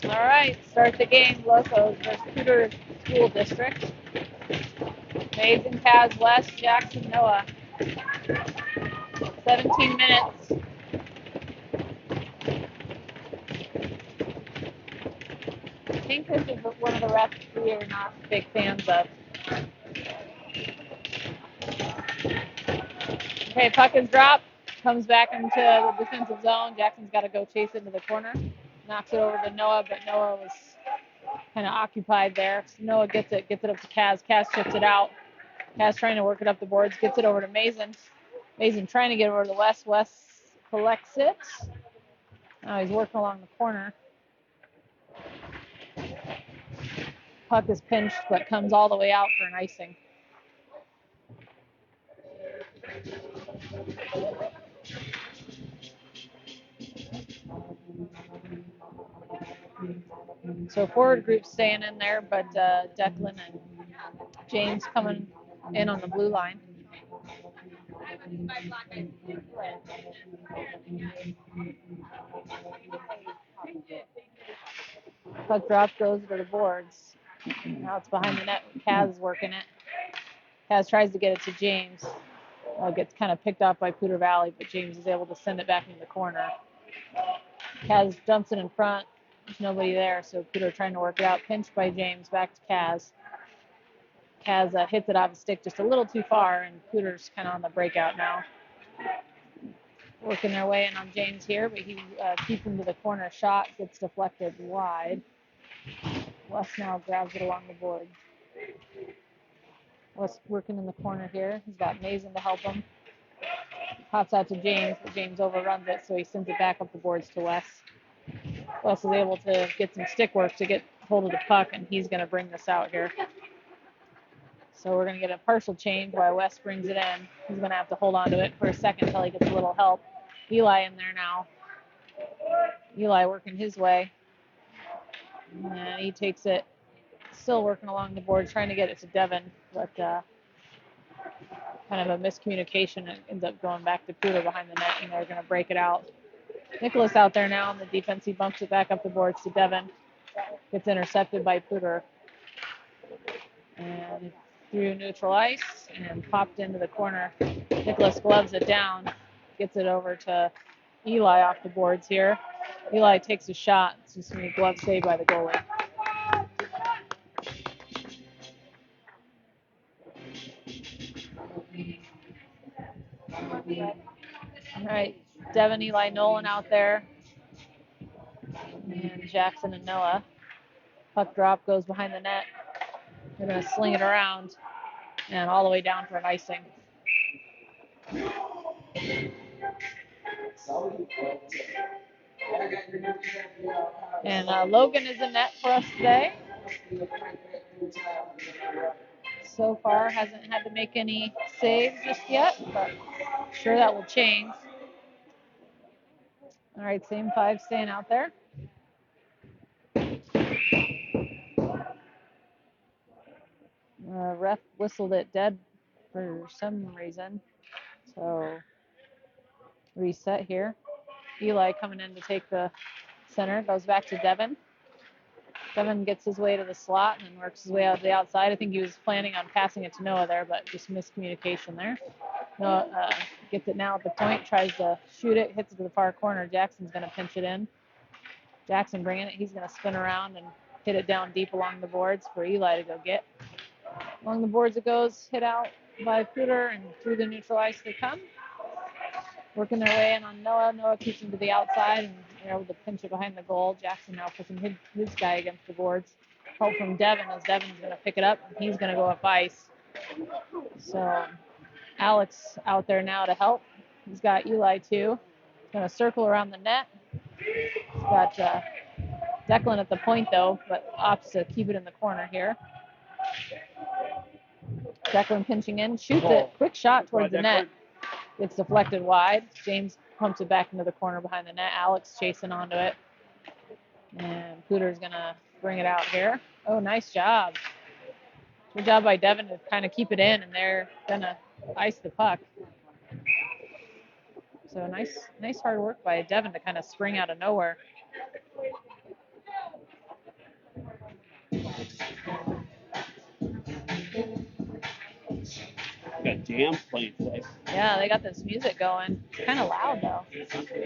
All right, start the game. Locos versus Cooter School District. Mason, Kaz, West, Jackson, Noah. 17 minutes. I think this is one of the refs we are not big fans of. Okay, puck is dropped. Comes back into the defensive zone. Jackson's got to go chase it into the corner. Knocks it over to Noah, but Noah was kind of occupied there. So Noah gets it up to Kaz. Kaz chips it out. Kaz trying to work it up the boards. Gets it over to Mason. Mason trying to get over to West. West collects it. Now he's working along the corner. Puck is pinched, but comes all the way out for an icing. So forward group staying in there, but Declan and James coming in on the blue line. Puck drop goes to the boards. Now it's behind the net. Kaz is working it. Kaz tries to get it to James. Gets kind of picked off by Poudre Valley, but James is able to send it back into the corner. Kaz dumps it in front. There's nobody there, so Poudre trying to work it out. Pinched by James. Back to Kaz. Kaz hits it off his stick just a little too far, and Poudre's kind of on the breakout now. Working their way in on James here, but he keeps him to the corner. Shot gets deflected wide. West now grabs it along the board. West working in the corner here. He's got Mason to help him. Pops out to James, but James overruns it, so he sends it back up the boards to West. West is able to get some stick work to get hold of the puck, and he's going to bring this out here. So we're going to get a partial change while West brings it in. He's going to have to hold on to it for a second until he gets a little help. Eli in there now. Eli working his way. And he takes it, still working along the board, trying to get it to Devin, but kind of a miscommunication. It ends up going back to Poudre behind the net, and they're going to break it out. Nicholas out there now on the defense. He bumps it back up the boards to Devin. Gets intercepted by Poudre. And through neutral ice and popped into the corner. Nicholas gloves it down. Gets it over to Eli off the boards here. Eli takes a shot. It's just a glove save by the goalie. All right, Devin, Eli, Nolan out there. And Jackson and Noah. Puck drop goes behind the net. They're going to sling it around and all the way down for an icing. And Logan is in net for us today. So far, hasn't had to make any saves just yet, but I'm sure that will change. All right, same five staying out there. Ref whistled it dead for some reason. So reset here. Eli coming in to take the center. Goes back to Devin. Devin gets his way to the slot and then works his way out to the outside. I think he was planning on passing it to Noah there, but just miscommunication there. Noah gets it now at the point, tries to shoot it, hits it to the far corner. Jackson's going to pinch it in. Jackson bringing it. He's going to spin around and hit it down deep along the boards for Eli to go get. Along the boards it goes, hit out by Poudre, and through the neutral ice they come. Working their way in on Noah. Noah keeps him to the outside, and they're able to pinch it behind the goal. Jackson now pushing his guy against the boards. Help from Devin as Devin's going to pick it up, and he's going to go up ice. So Alex out there now to help. He's got Eli too. He's going to circle around the net. He's got Declan at the point though, but opts to keep it in the corner here. Declan pinching in, shoots it. Quick shot towards the net. It's deflected wide. James pumps it back into the corner behind the net. Alex chasing onto it. And Poudre's going to bring it out here. Oh, nice job. Good job by Devin to kind of keep it in, and they're going to ice the puck. So nice hard work by Devin to kind of spring out of nowhere. got jams playing today. Yeah, they got this music going. It's kind of loud, though.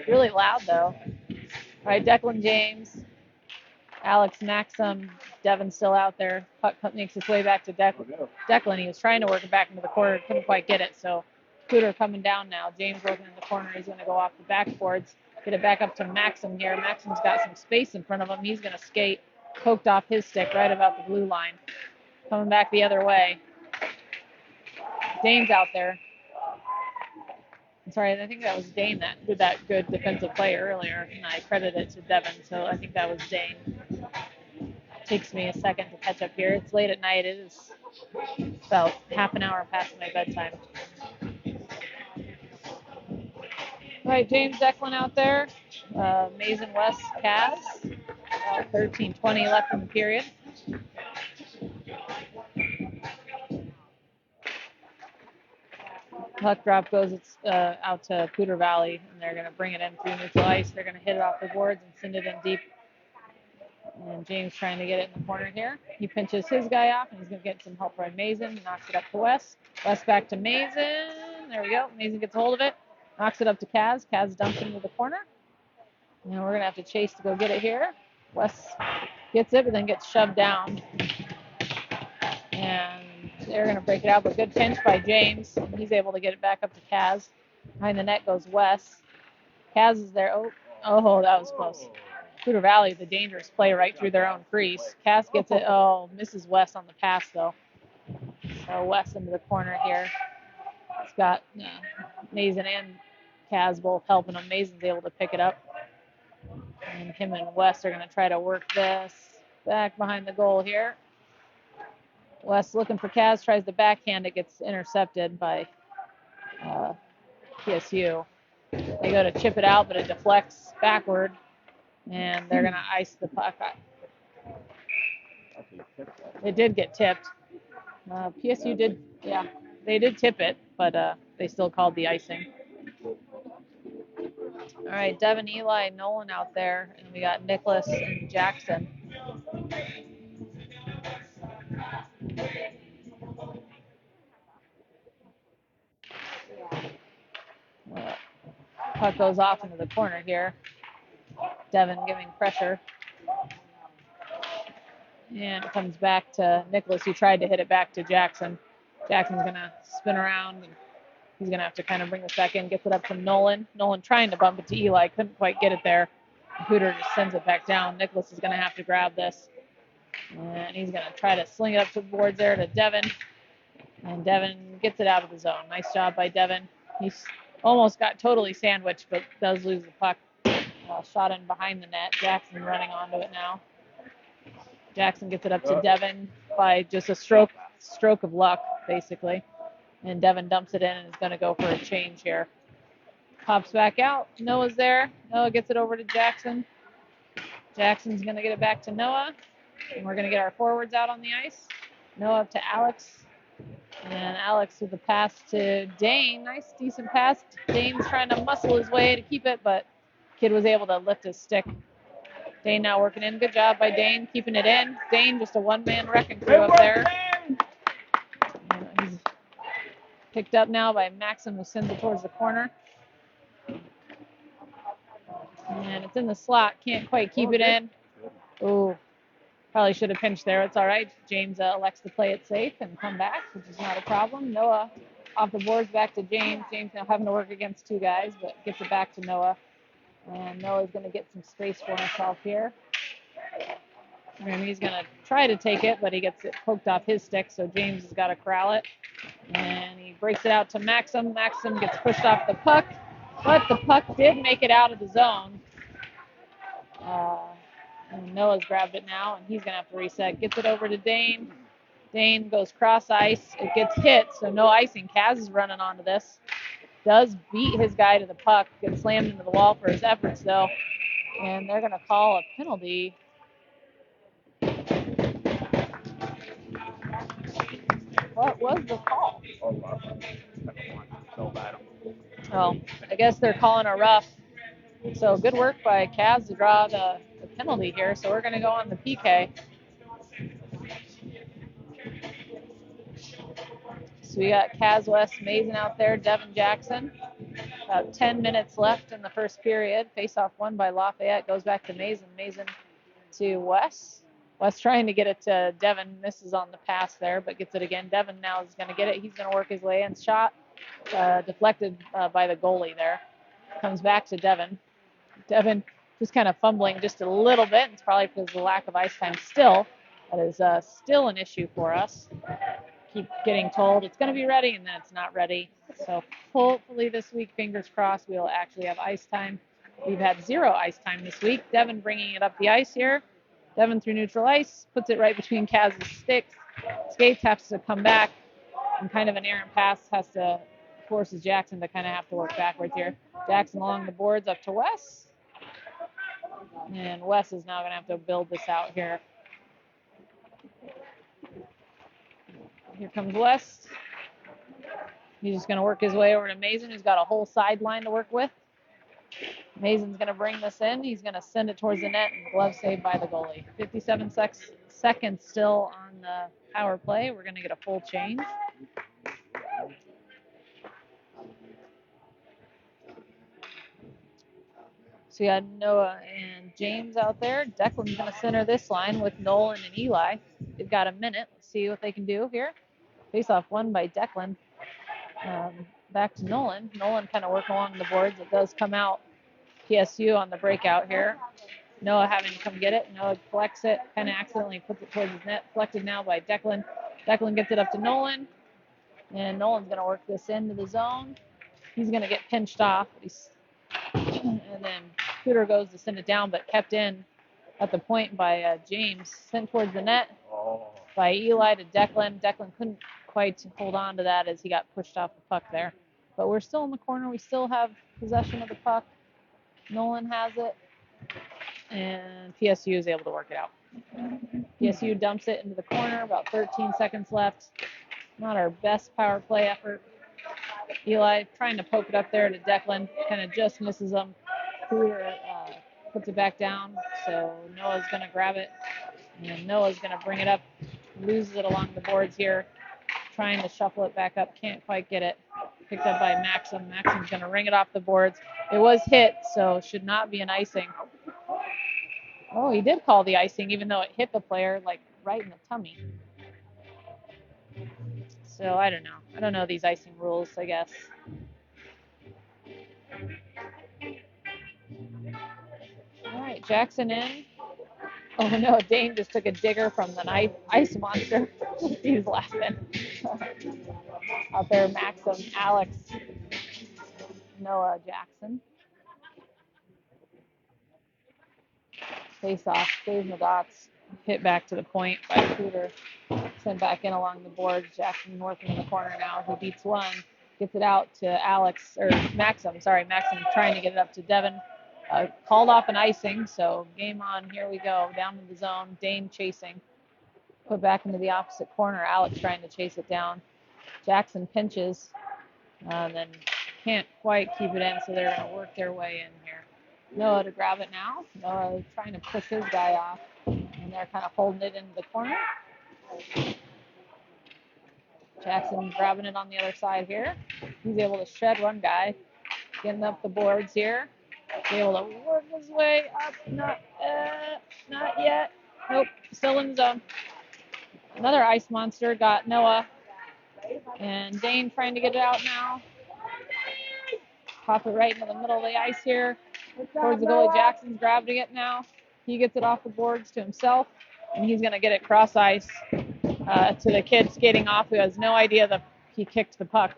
Really loud, though. All right, Declan James, Alex Maxim, Devin still out there. Puck makes its way back to Declan. He was trying to work it back into the corner, couldn't quite get it. So Cooter coming down now. James working in the corner. He's going to go off the backboards, get it back up to Maxim here. Maxim's got some space in front of him. He's going to skate, poked off his stick right about the blue line. Coming back the other way. Dane's out there. I'm sorry, I think that was Dane that did that good defensive play earlier, and I credit it to Devin, so I think that was Dane. Takes me a second to catch up here. It's late at night. It is about half an hour past my bedtime. All right, James Declan out there. Mason West Cavs. About 13:20 left in the period. Puck drop goes out to Cooter Valley, and they're going to bring it in through neutral ice. They're going to hit it off the boards and send it in deep. And James trying to get it in the corner here. He pinches his guy off, and he's going to get some help from Mason. Knocks it up to West. West back to Mason. There we go. Mason gets a hold of it. Knocks it up to Kaz. Kaz dumps into the corner. And we're going to have to chase to go get it here. West gets it, but then gets shoved down. And they're going to break it out, but good pinch by James. And he's able to get it back up to Kaz. Behind the net goes West. Kaz is there. Oh, that was close. Cooter Valley, the dangerous play right through their own crease. Cass gets it. Oh, misses West on the pass, though. So West into the corner here. It's got Mason and Kaz both helping him. Mason's able to pick it up. And him and West are going to try to work this back behind the goal here. West looking for Kaz, tries to backhand. It gets intercepted by PSU. They go to chip it out, but it deflects backward. And they're going to ice the puck. It did get tipped. PSU did, yeah, they did tip it, but they still called the icing. All right, Devin, Eli, Nolan out there, and we got Nicholas and Jackson. Puck goes off into the corner here. Devin giving pressure. And it comes back to Nicholas, who tried to hit it back to Jackson. Jackson's going to spin around, and he's going to have to kind of bring this back in. Gets it up to Nolan. Nolan trying to bump it to Eli. Couldn't quite get it there. Hooter just sends it back down. Nicholas is going to have to grab this. And he's going to try to sling it up to the boards there to Devin. And Devin gets it out of the zone. Nice job by Devin. He's almost got totally sandwiched, but does lose the puck. Shot in behind the net. Jackson running onto it now. Jackson gets it up to Devin by just a stroke of luck, basically. And Devin dumps it in and is going to go for a change here. Pops back out. Noah's there. Noah gets it over to Jackson. Jackson's going to get it back to Noah. And we're going to get our forwards out on the ice. Noah up to Alex. And Alex with the pass to Dane. Nice, decent pass. Dane's trying to muscle his way to keep it, but kid was able to lift his stick. Dane now working in. Good job by Dane, keeping it in. Dane just a one-man wrecking crew up there. And he's picked up now by Maxim, who sends it towards the corner. And it's in the slot. Can't quite keep it in. Ooh, probably should have pinched there. It's all right. James elects to play it safe and come back, which is not a problem. Noah off the boards back to James. James now having to work against two guys, but gets it back to Noah. And Noah's going to get some space for himself here. And he's going to try to take it, but he gets it poked off his stick, so James has got to corral it. And he breaks it out to Maxim. Maxim gets pushed off the puck, but the puck did make it out of the zone. And Noah's grabbed it now, and he's going to have to reset. Gets it over to Dane. Dane goes cross ice. It gets hit, so no icing. Kaz is running onto this. Does beat his guy to the puck. Gets slammed into the wall for his efforts, though. And they're going to call a penalty. What was the call? Oh, I guess they're calling a rough. So good work by Kaz to draw the penalty here. So we're going to go on the PK. So we got Kaz West, Mason out there, Devin Jackson. About 10 minutes left in the first period. Face-off won by Lafayette. Goes back to Mason. Mason to Wes. Wes trying to get it to Devin. Misses on the pass there, but gets it again. Devin now is going to get it. He's going to work his way in. Shot deflected by the goalie there. Comes back to Devin. Devin just kind of fumbling just a little bit. It's probably because of the lack of ice time still. That is still an issue for us. Keep getting told it's going to be ready, and then it's not ready. So hopefully this week, fingers crossed, we'll actually have ice time. We've had 0 ice time this week. Devin bringing it up the ice here. Devin through neutral ice, puts it right between Kaz's sticks. Skates has to come back, and kind of an errant pass forces Jackson to kind of have to work backwards here. Jackson along the boards up to Wes. And Wes is now going to have to build this out here. Here comes West. He's just going to work his way over to Mason, who's got a whole sideline to work with. Mason's going to bring this in. He's going to send it towards the net, and glove saved by the goalie. 57 seconds still on the power play. We're going to get a full change. So you got Noah and James out there. Declan's going to center this line with Nolan and Eli. They've got a minute. Let's see what they can do here. Face-off won by Declan. Back to Nolan. Nolan kind of working along the boards. It does come out PSU on the breakout here. Noah having to come get it. Noah collects it, kind of accidentally puts it towards his net. Collected now by Declan. Declan gets it up to Nolan. And Nolan's going to work this into the zone. He's going to get pinched off. And then Cooter goes to send it down, but kept in at the point by James. Sent towards the net by Eli to Declan. Declan couldn't quite hold on to that as he got pushed off the puck there. But we're still in the corner. We still have possession of the puck. Nolan has it. And PSU is able to work it out. PSU dumps it into the corner. About 13 seconds left. Not our best power play effort. Eli trying to poke it up there to Declan. Kind of just misses him. Cooter puts it back down. So Noah's going to grab it. And Noah's going to bring it up. Loses it along the boards here. Trying to shuffle it back up. Can't quite get it. Picked up by Maxim. Maxim's going to ring it off the boards. It was hit, so should not be an icing. Oh, he did call the icing, even though it hit the player, like, right in the tummy. So, I don't know. I don't know these icing rules, I guess. All right, Jackson in. Oh, no, Dane just took a digger from the ice monster. He's laughing. Out there, Maxim, Alex, Noah, Jackson. Face off, saves the dots. Hit back to the point by Cooter. Sent back in along the boards. Jackson working in the corner now. He beats one. Gets it out to Alex, or Maxim. Sorry, Maxim trying to get it up to Devin. Called off an icing, so game on. Here we go. Down to the zone. Dane chasing. Put back into the opposite corner. Alex trying to chase it down. Jackson pinches. And then can't quite keep it in, so they're going to work their way in here. Noah to grab it now. Noah trying to push his guy off. And they're kind of holding it into the corner. Jackson grabbing it on the other side here. He's able to shed one guy. Getting up the boards here. He's able to work his way up. Not yet. Nope, still in the zone. Another ice monster got Noah. And Dane trying to get it out now. Pop it right into the middle of the ice here. Towards the goalie. Jackson's grabbing it now. He gets it off the boards to himself. And he's going to get it cross ice to the kid skating off who has no idea that he kicked the puck.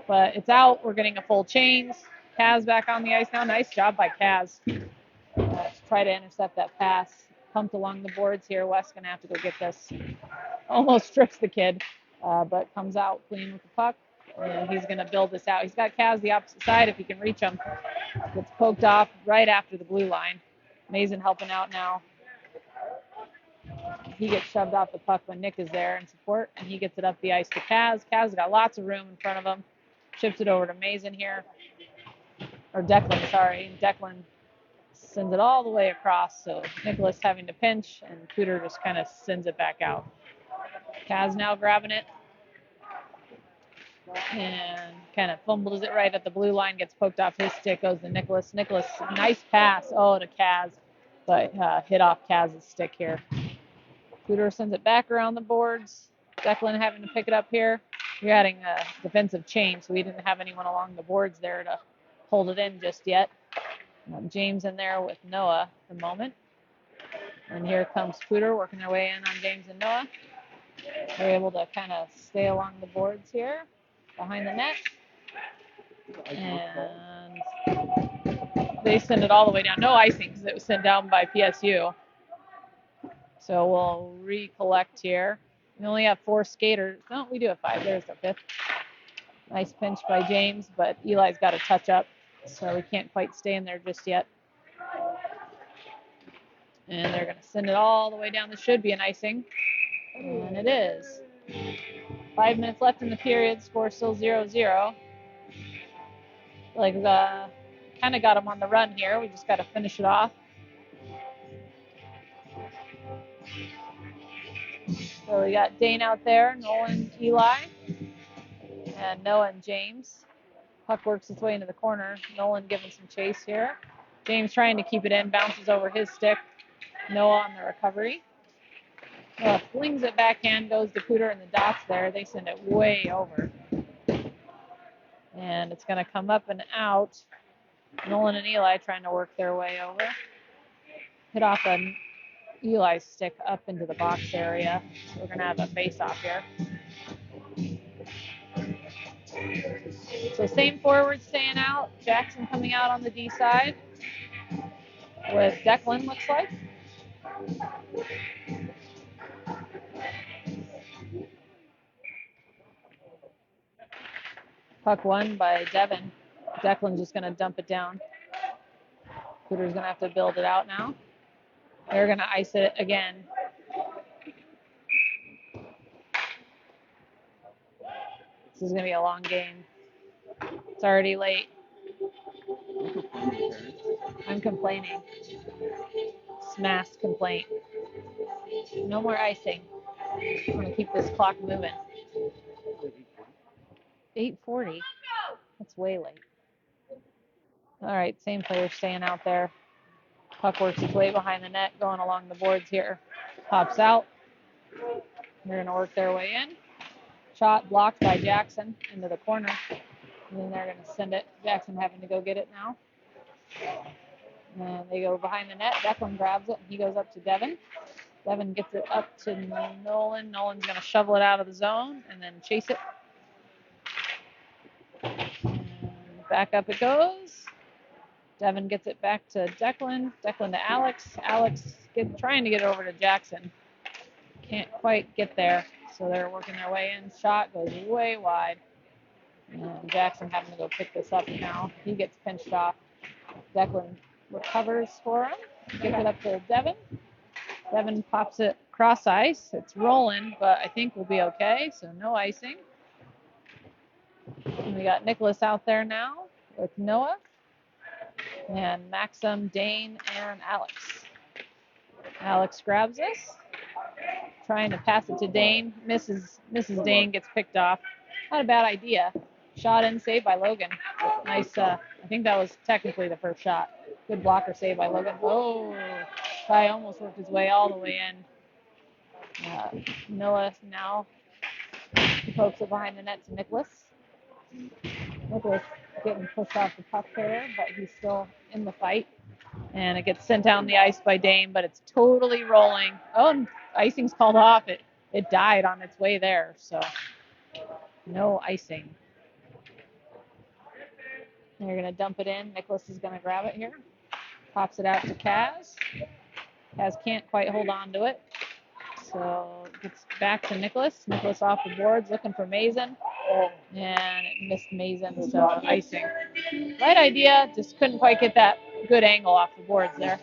But it's out. We're getting a full change. Kaz back on the ice now. Nice job by Kaz to try to intercept that pass. Pumped along the boards here. Wes going to have to go get this. Almost trips the kid, but comes out clean with the puck. And he's going to build this out. He's got Kaz the opposite side if he can reach him. Gets poked off right after the blue line. Mason helping out now. He gets shoved off the puck when Nick is there in support, and he gets it up the ice to Kaz. Kaz's got lots of room in front of him. Chips it over to Mason here. Or Declan, sorry. Declan sends it all the way across, so Nicholas having to pinch, and Cooter just kind of sends it back out. Kaz now grabbing it. and kind of fumbles it right at the blue line, gets poked off his stick, goes to Nicholas. Nicholas, nice pass, to Kaz, but hit off Kaz's stick here. Cooter sends it back around the boards. Declan having to pick it up here. You're adding a defensive change, so we didn't have anyone along the boards there to hold it in just yet. James in there with Noah at the moment. And here comes Cooter working their way in on James and Noah. They're able to kind of stay along the boards here behind the net. And they send it all the way down. No icing because it was sent down by PSU. So we'll recollect here. We only have 4 skaters. No, we do have 5. There's the 5th. Nice pinch by James, but Eli's got to touch up, so we can't quite stay in there just yet. And they're going to send it all the way down. This should be an icing, and it is. 5 minutes left in the period. Score still 0-0. Like kind of got them on the run here. We just got to finish it off. So we got Dane out there, Nolan, Eli, and Noah and James. Puck works its way into the corner. Nolan giving some chase here. James trying to keep it in, bounces over his stick. Noah on the recovery. Flings it backhand, goes to Cooter in the dots there. They send it way over. And it's going to come up and out. Nolan and Eli trying to work their way over. Hit off an Eli's stick up into the box area. So we're going to have a face-off here. So same forward staying out. Jackson coming out on the D side with Declan, looks like. Puck won by Devin. Declan's just going to dump it down. Cooter's going to have to build it out now. They're going to ice it again. This is going to be a long game. It's already late. I'm complaining. Smash complaint. No more icing. I'm going to keep this clock moving. 8:40. That's way late. All right, same player staying out there. Puck works its way behind the net, going along the boards here. Pops out. They're going to work their way in. Shot blocked by Jackson into the corner. And then they're going to send it. Jackson having to go get it now. And they go behind the net. Declan grabs it, and he goes up to Devin. Devin gets it up to Nolan. Nolan's going to shovel it out of the zone and then chase it. And back up it goes. Devin gets it back to Declan. Declan to Alex. Alex trying to get it over to Jackson. Can't quite get there, so they're working their way in. Shot goes way wide. And Jackson having to go pick this up now. He gets pinched off. Declan recovers for him. Gives it up to Devin. Devin pops it cross ice. It's rolling, but I think we'll be okay, so no icing. And we got Nicholas out there now with Noah. And Maxim, Dane, and Alex. Alex grabs this. Trying to pass it to Dane. Mrs. Dane gets picked off. Not a bad idea. Shot in, saved by Logan. Nice. I think that was technically the first shot. Good blocker save by Logan. Oh, guy almost worked his way all the way in. Noah now pokes it behind the net to Nicholas. Nicholas getting pushed off the puck there, but he's still in the fight. And it gets sent down the ice by Dane, but it's totally rolling. Oh, and icing's called off. It died on its way there, so no icing. They're going to dump it in. Nicholas is going to grab it here. Pops it out to Kaz. Kaz can't quite hold on to it. So it gets back to Nicholas. Nicholas off the boards looking for Mason. And it missed Mason, so icing. Right idea, just couldn't quite get that good angle off the boards there.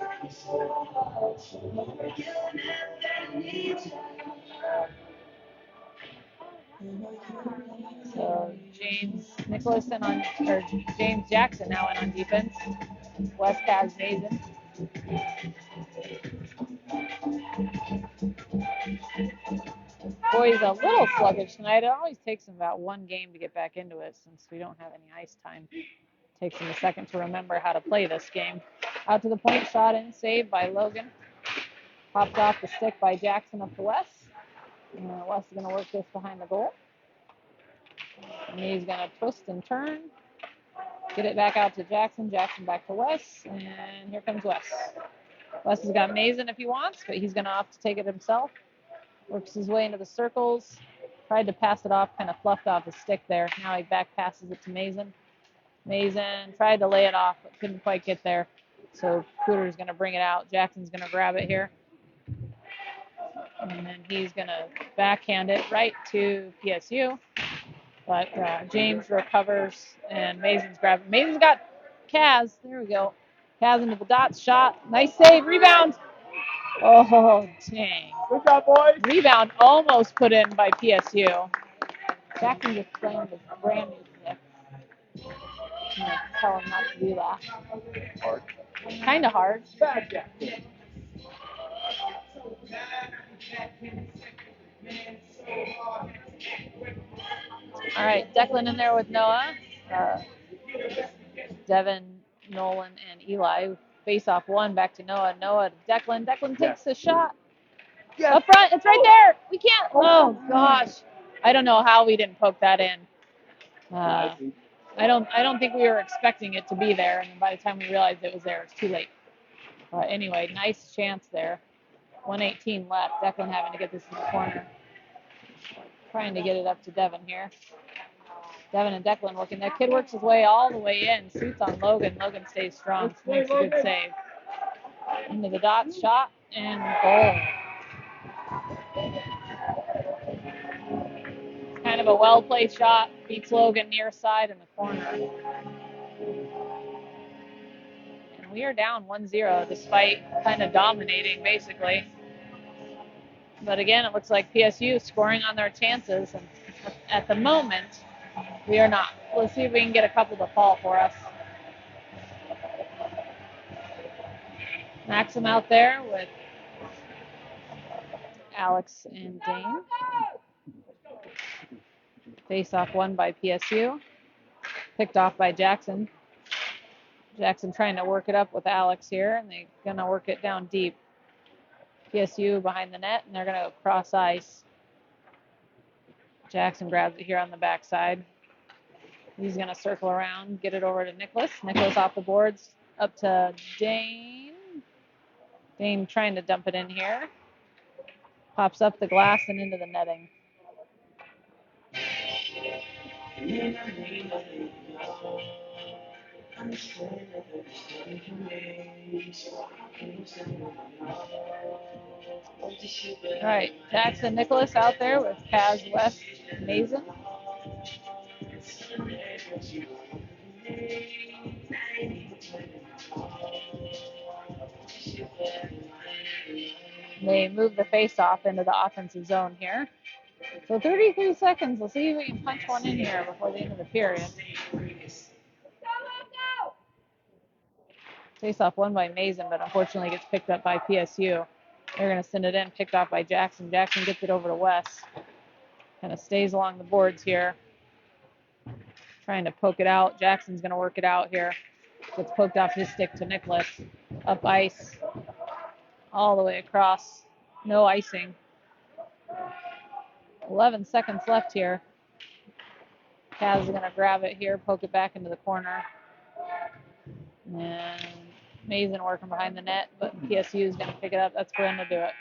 So James Jackson now in on defense. West has Mason. boys a little sluggish tonight. It always takes them about one game to get back into it since we don't have any ice time. Takes them a second to remember how to play this game. Out to the point, shot in, saved by Logan. Popped off the stick by Jackson up to Wes. Wes is going to work this behind the goal. And he's going to twist and turn. Get it back out to Jackson. Jackson back to Wes. And here comes Wes. Wes has got Mason if he wants, but he's going to opt to take it himself. Works his way into the circles. Tried to pass it off, kind of fluffed off his stick there. Now he back passes it to Mason. Mason tried to lay it off, but couldn't quite get there. So Cooter's going to bring it out. Jackson's going to grab it here. And then he's going to backhand it right to PSU. But James recovers, and Mason's grabbing. Mason's got Kaz. There we go. Kaz into the dots. Shot. Nice save. Rebound. Oh, dang. Good job, boys. Rebound almost put in by PSU. Jackson just playing this brand new stick. I'm going to tell him not to do that. Hard. Kind of hard. Bad Jack. All right, Declan in there with Noah. Devin, Nolan, and Eli. Face off one, back to Noah. Noah to Declan. Declan takes the shot. Yes. Up front, it's right there. We can't. Oh gosh, I don't know how we didn't poke that in. I don't think we were expecting it to be there, and by the time we realized it was there, it's too late. But anyway, nice chance there. 1:18 left. Declan having to get this in the corner. Trying to get it up to Devin here. Devin and Declan working. That kid works his way all the way in. Suits on Logan. Logan stays strong. Makes a good save. Into the dots, shot, and goal. Kind of a well-placed shot. Beats Logan near side in the corner. And we are down 1-0 despite kind of dominating, basically. But again, it looks like PSU is scoring on their chances. And at the moment, we are not. Let's see if we can get a couple to fall for us. Maxim out there with Alex and Dane. Face off one by PSU. Picked off by Jackson. Jackson trying to work it up with Alex here, and they're going to work it down deep. PSU behind the net, and they're going to cross ice. Jackson grabs it here on the backside. He's going to circle around, get it over to Nicholas. Nicholas off the boards, up to Dane. Dane trying to dump it in here. Pops up the glass and into the netting. All right, Jackson Nicholas out there with Kaz West Mason. They move the face-off into the offensive zone here. So 33 seconds. We'll see if we can punch one in here before the end of the period. Face-off won by Mason, but unfortunately gets picked up by PSU. They're going to send it in, picked off by Jackson. Jackson gets it over to Wes. Kind of stays along the boards here. Trying to poke it out. Jackson's going to work it out here. Gets poked off his stick to Nicholas. Up ice. All the way across. No icing. 11 seconds left here. Kaz is going to grab it here, poke it back into the corner. And Mason working behind the net, but PSU is going to pick it up. That's going to do it.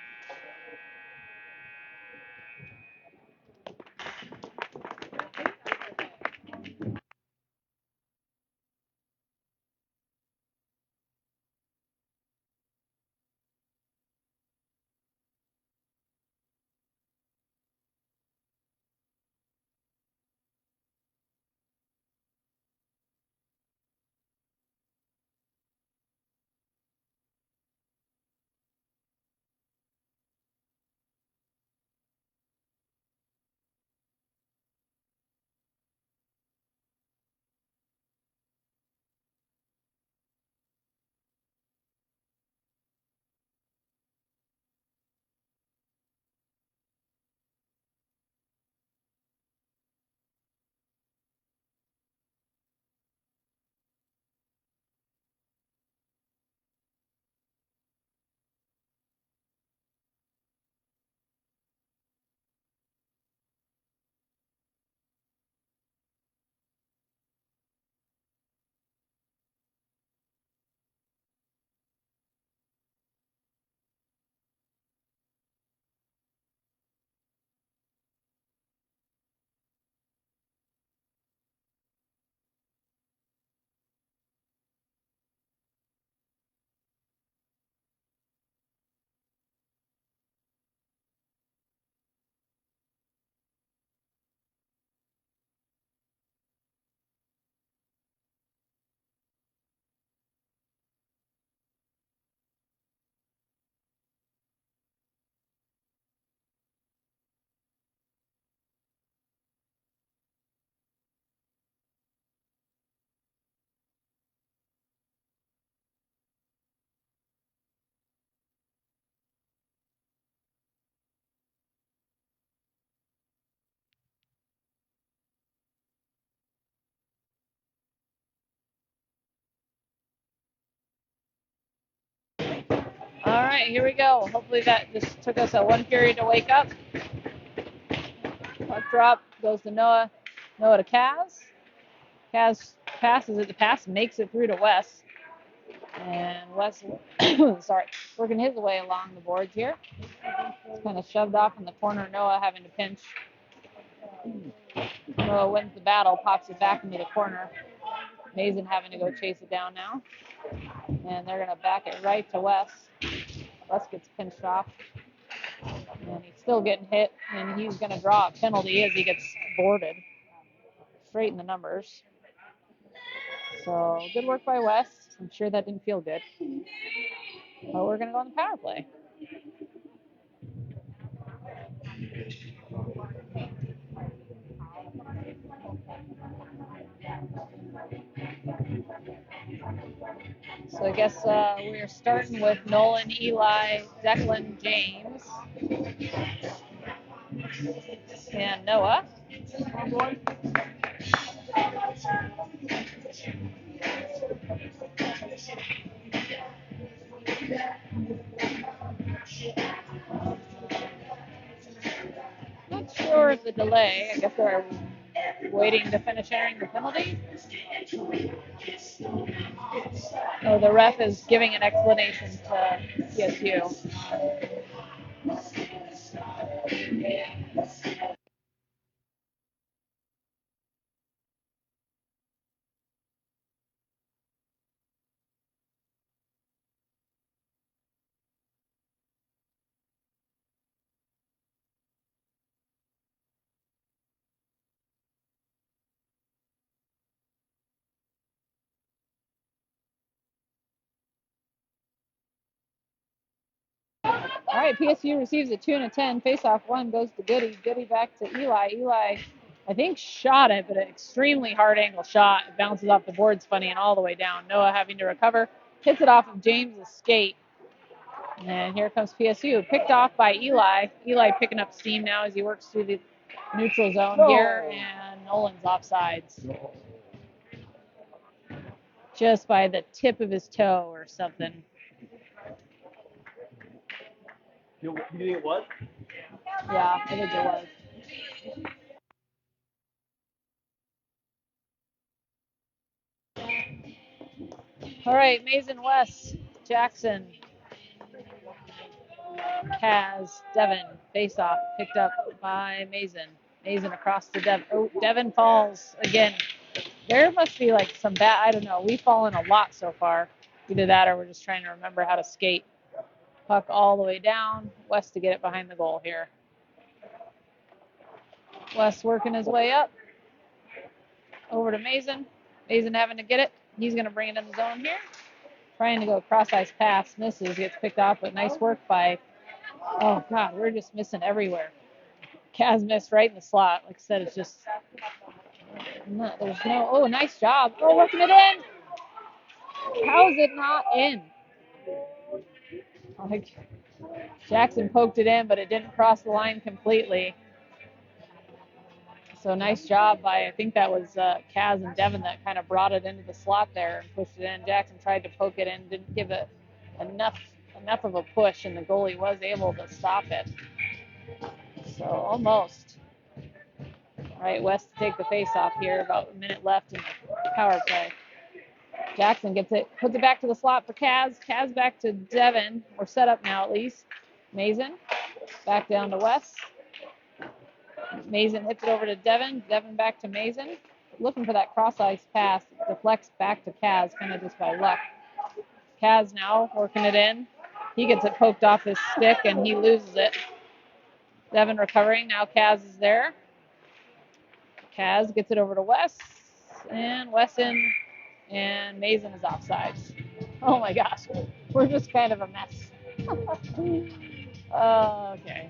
right, here we go. Hopefully that just took us a 1 period to wake up. Puck drop goes to Noah. Noah to Kaz. Kaz passes it. The pass makes it through to Wes. And Wes, sorry, working his way along the boards here. It's kind of shoved off in the corner. Noah having to pinch. Noah wins the battle, pops it back into the corner. Mason having to go chase it down now. And they're going to back it right to Wes. Wes gets pinched off. And he's still getting hit. And he's going to draw a penalty as he gets boarded. Straight in the numbers. So good work by Wes. I'm sure that didn't feel good. But we're going to go on the power play. So I guess we're starting with Nolan, Eli, Declan, James, and Noah. Not sure of the delay. I guess they're waiting to finish airing the penalty. Oh, the ref is giving an explanation to PSU. All right, PSU receives a 2 and a 10. Face-off one goes to Goody. Goody back to Eli. Eli, I think, shot it, but an extremely hard angle shot. It bounces off the boards funny and all the way down. Noah having to recover. Hits it off of James's skate. And here comes PSU. Picked off by Eli. Eli picking up steam now as he works through the neutral zone here. And Nolan's offsides. Just by the tip of his toe or something. You think it was? Yeah, I think it was. All right, Mason West, Jackson, Kaz, Devin, face off, picked up by Mason. Mason across to Devin. Oh, Devin falls again. There must be like some bad, I don't know. We've fallen a lot so far. Either that or we're just trying to remember how to skate. Puck all the way down. West to get it behind the goal here. West working his way up. Over to Mason. Mason having to get it. He's going to bring it in the zone here. Trying to go cross-ice pass. Misses. Gets picked off, but nice work by... Oh, God, we're just missing everywhere. Kaz missed right in the slot. Like I said, it's just... there's no... Oh, nice job. Oh, working it in. How is it not in? Like, Jackson poked it in, but it didn't cross the line completely. So nice job by, I think that was Kaz and Devin that kind of brought it into the slot there and pushed it in. Jackson tried to poke it in, didn't give it enough of a push, and the goalie was able to stop it. So almost. All right, West to take the face-off here. About a minute left in the power play. Jackson gets it, puts it back to the slot for Kaz. Kaz back to Devin. We're set up now at least. Mason back down to West. Mason hits it over to Devin. Devin back to Mason. Looking for that cross-ice pass. Deflects back to Kaz, kind of just by luck. Kaz now working it in. He gets it poked off his stick, and he loses it. Devin recovering. Now Kaz is there. Kaz gets it over to Wes. And Wesson and Mason is offsides. Oh, my gosh. We're just kind of a mess. Okay.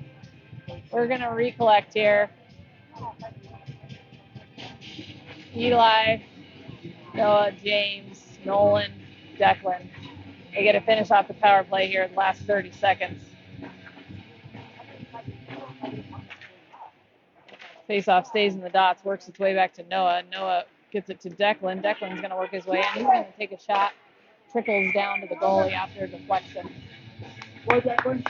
We're going to recollect here. Eli, Noah, James, Nolan, Declan. They get to finish off the power play here in the last 30 seconds. Faceoff stays in the dots, works its way back to Noah. Noah gets it to Declan. Declan's going to work his way in. He's going to take a shot. Trickles down to the goalie after a deflection. What, Declan?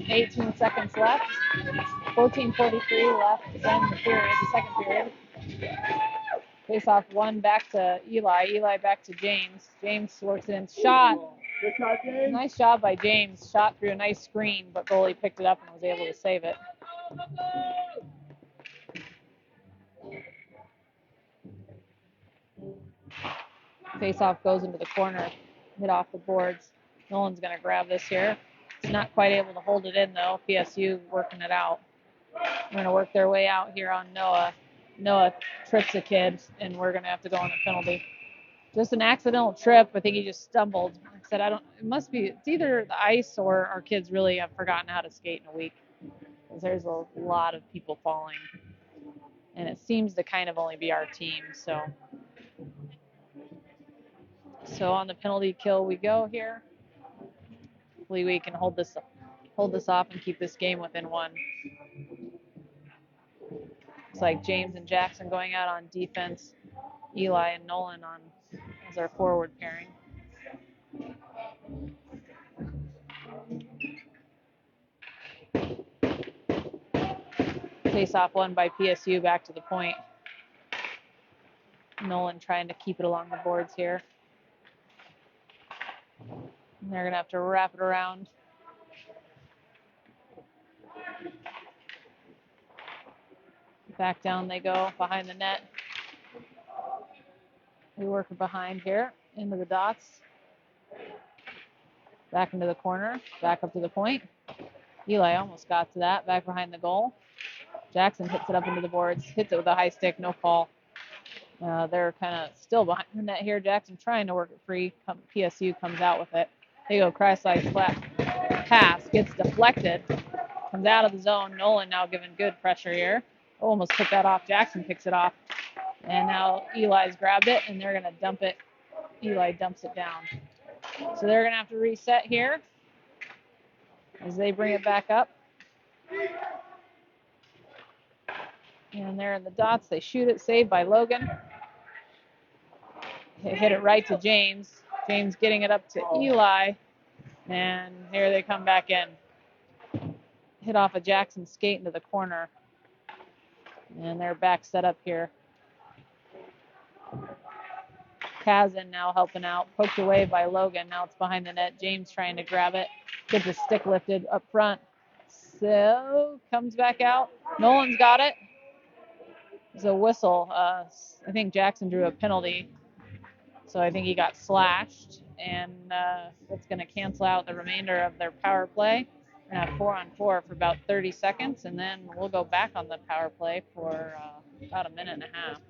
18 seconds left. 14:43 left in the period, the second period. Face off one back to Eli. Eli back to James. James works it in. Shot. Good shot, James. Nice job by James. Shot through a nice screen, but goalie picked it up and was able to save it. Face off goes into the corner. Hit off the boards. Nolan's going to grab this here. He's not quite able to hold it in, though. PSU working it out. We're going to work their way out here on Noah. Noah trips a kid, and we're going to have to go on a penalty. Just an accidental trip. I think he just stumbled. Like I said, it must be, it's either the ice or our kids really have forgotten how to skate in a week. Because there's a lot of people falling. And it seems to kind of only be our team. So on the penalty kill we go here. Hopefully we can hold this off and keep this game within one. Looks like James and Jackson going out on defense. Eli and Nolan on as our forward pairing. Face off one by PSU back to the point. Nolan trying to keep it along the boards here. And they're going to have to wrap it around. Back down they go behind the net. We work it behind here into the dots. Back into the corner. Back up to the point. Eli almost got to that. Back behind the goal. Jackson hits it up into the boards. Hits it with a high stick. No call. They're kind of still behind the net here. Jackson trying to work it free. PSU comes out with it. They go cross-side flat pass. Gets deflected. Comes out of the zone. Nolan now giving good pressure here. Almost took that off. Jackson picks it off. And now Eli's grabbed it, and they're going to dump it. Eli dumps it down. So they're going to have to reset here as they bring it back up. And they're in the dots. They shoot it. Saved by Logan. Hit it right to James. James getting it up to Eli. And here they come back in. Hit off a Jackson skate into the corner. And they're back set up here. Kazan now helping out. Poked away by Logan. Now it's behind the net. James trying to grab it. Gets the stick lifted up front. So comes back out. Nolan's got it. There's a whistle. I think Jackson drew a penalty. So I think he got slashed. And that's going to cancel out the remainder of their power play. We're going to have 4-on-4 for about 30 seconds. And then we'll go back on the power play for about a minute and a half.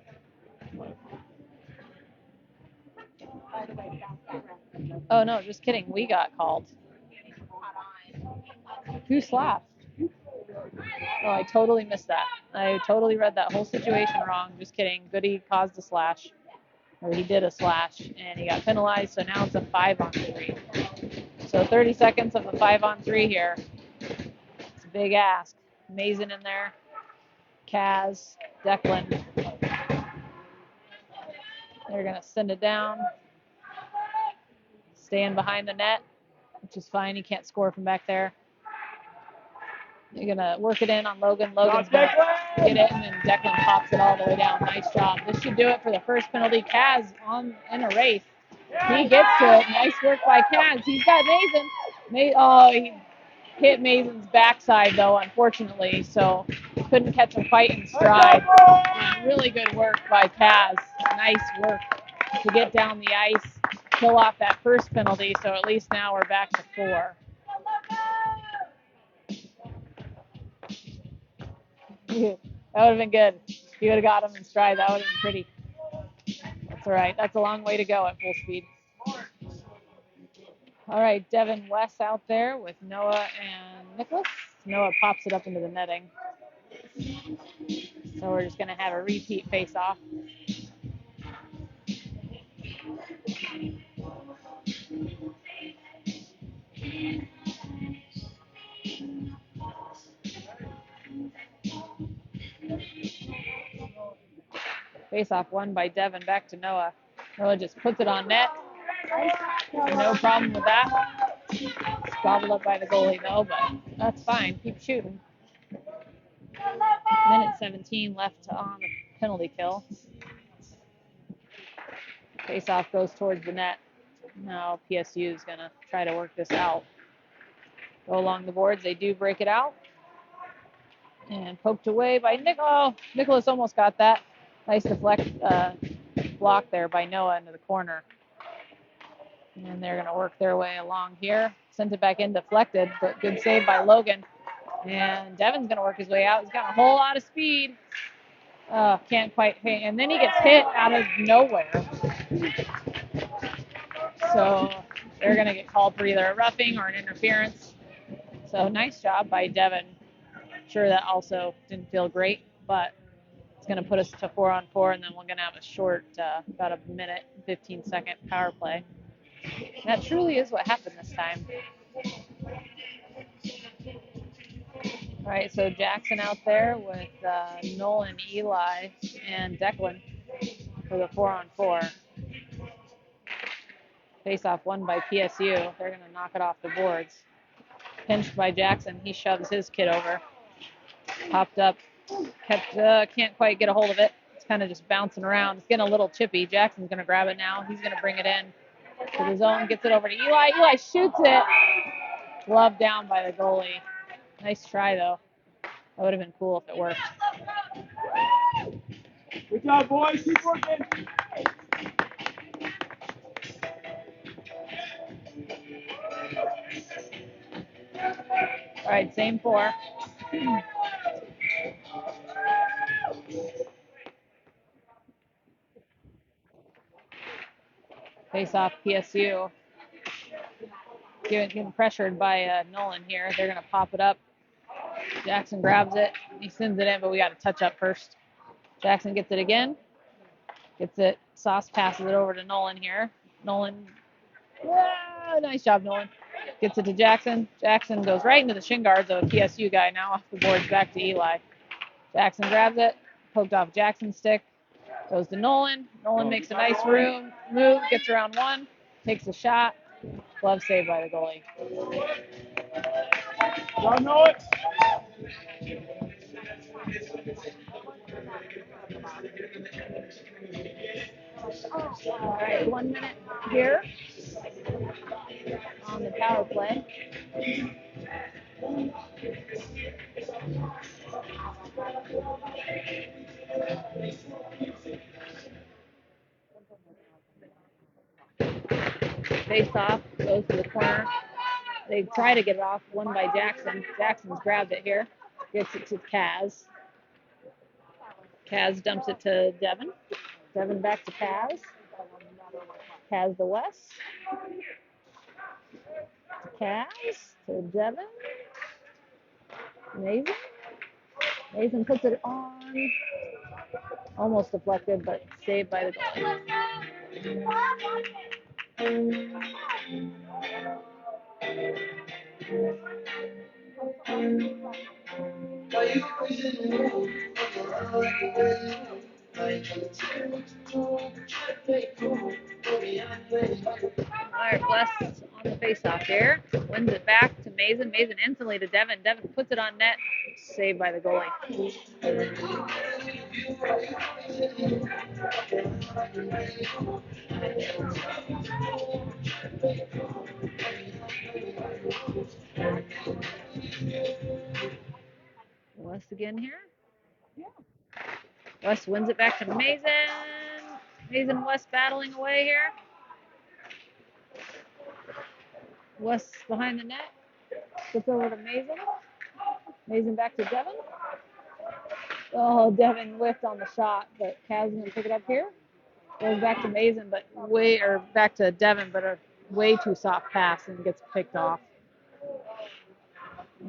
Oh, no, just kidding. We got called. Who slashed? Oh, I totally missed that. I totally read that whole situation wrong. Just kidding. Goody caused a slash. Or he did a slash, and he got penalized, so now it's a 5-on-3. So 30 seconds of the 5-on-3 here. It's a big ask. Mason in there. Kaz, Declan. They're going to send it down. Staying behind the net, which is fine. He can't score from back there. You're going to work it in on Logan. Logan's going to get it, and then Declan pops it all the way down. Nice job. This should do it for the first penalty. Kaz in a race. He gets to it. Nice work by Kaz. He's got Mason. He hit Mason's backside, though, unfortunately, so couldn't catch him quite in stride. Really good work by Kaz. Nice work to get down the ice, kill off that first penalty, so at least now we're back to 4. That would have been good. If you would have got him in stride, that would have been pretty. That's all right. That's a long way to go at full speed. All right, Devin West out there with Noah and Nicholas. Noah pops it up into the netting. So we're just going to have a repeat face-off. Face-off won by Devin. Back to Noah. Noah just puts it on net. No problem with that. It's gobbled up by the goalie though, but that's fine. Keep shooting. Minute 17 left on the penalty kill. Face-off goes towards the net. Now PSU is going to try to work this out. Go along the boards. They do break it out. And poked away by Nicholas almost got that. Nice deflect block there by Noah into the corner. And they're going to work their way along here. Sent it back in, deflected, but good save by Logan. And Devin's going to work his way out. He's got a whole lot of speed. Can't quite hit. And then he gets hit out of nowhere. So they're going to get called for either a roughing or an interference. So nice job by Devin. Sure, that also didn't feel great, but it's going to put us to 4-on-4, and then we're going to have a short, about a minute, 15-second power play. And that truly is what happened this time. All right, so Jackson out there with Nolan, Eli, and Declan for the 4-on-4. Face-off won by PSU. They're going to knock it off the boards. Pinched by Jackson. He shoves his kid over. Popped up. Can't quite get a hold of it. It's kind of just bouncing around. It's getting a little chippy. Jackson's going to grab it now. He's going to bring it in to the zone. Gets it over to Eli. Eli shoots it. Glove down by the goalie. Nice try, though. That would have been cool if it worked. Good job, boys. Keep working. All right, same 4. Face off PSU. Getting pressured by Nolan here. They're going to pop it up. Jackson grabs it. He sends it in, but we got to touch up first. Jackson gets it again. Gets it. Sauce passes it over to Nolan here. Nolan. Nice job, Nolan. Gets it to Jackson. Jackson goes right into the shin guards of a PSU guy. Now off the boards back to Eli. Jackson grabs it. Poked off Jackson's stick. Goes to Nolan. Nolan makes a nice move. Gets around one. Takes a shot. Glove saved by the goalie. Y'all know it. All right, 1 minute here on the power play. Face off, goes to the corner. They try to get it off, won by Jackson. Jackson's grabbed it here. Gets it to Kaz. Kaz dumps it to Devin. Devin back to Kaz. Kaz to Wes. To Kaz. To Devin. Mason puts it on. Almost deflected, but saved by the goalie. All right, Wes on the face-off here. Wins it back to Mason. Mason instantly to Devin. Devin puts it on net. Saved by the goalie. Wes again here. Wes wins it back to Mason. Mason and Wes battling away here. Wes behind the net. Gets over to Mason. Mason back to Devin. Oh, Devin whiffed on the shot, but Kaz is going to pick it up here. Goes back to Mason, but back to Devin, but a way too soft pass and gets picked off.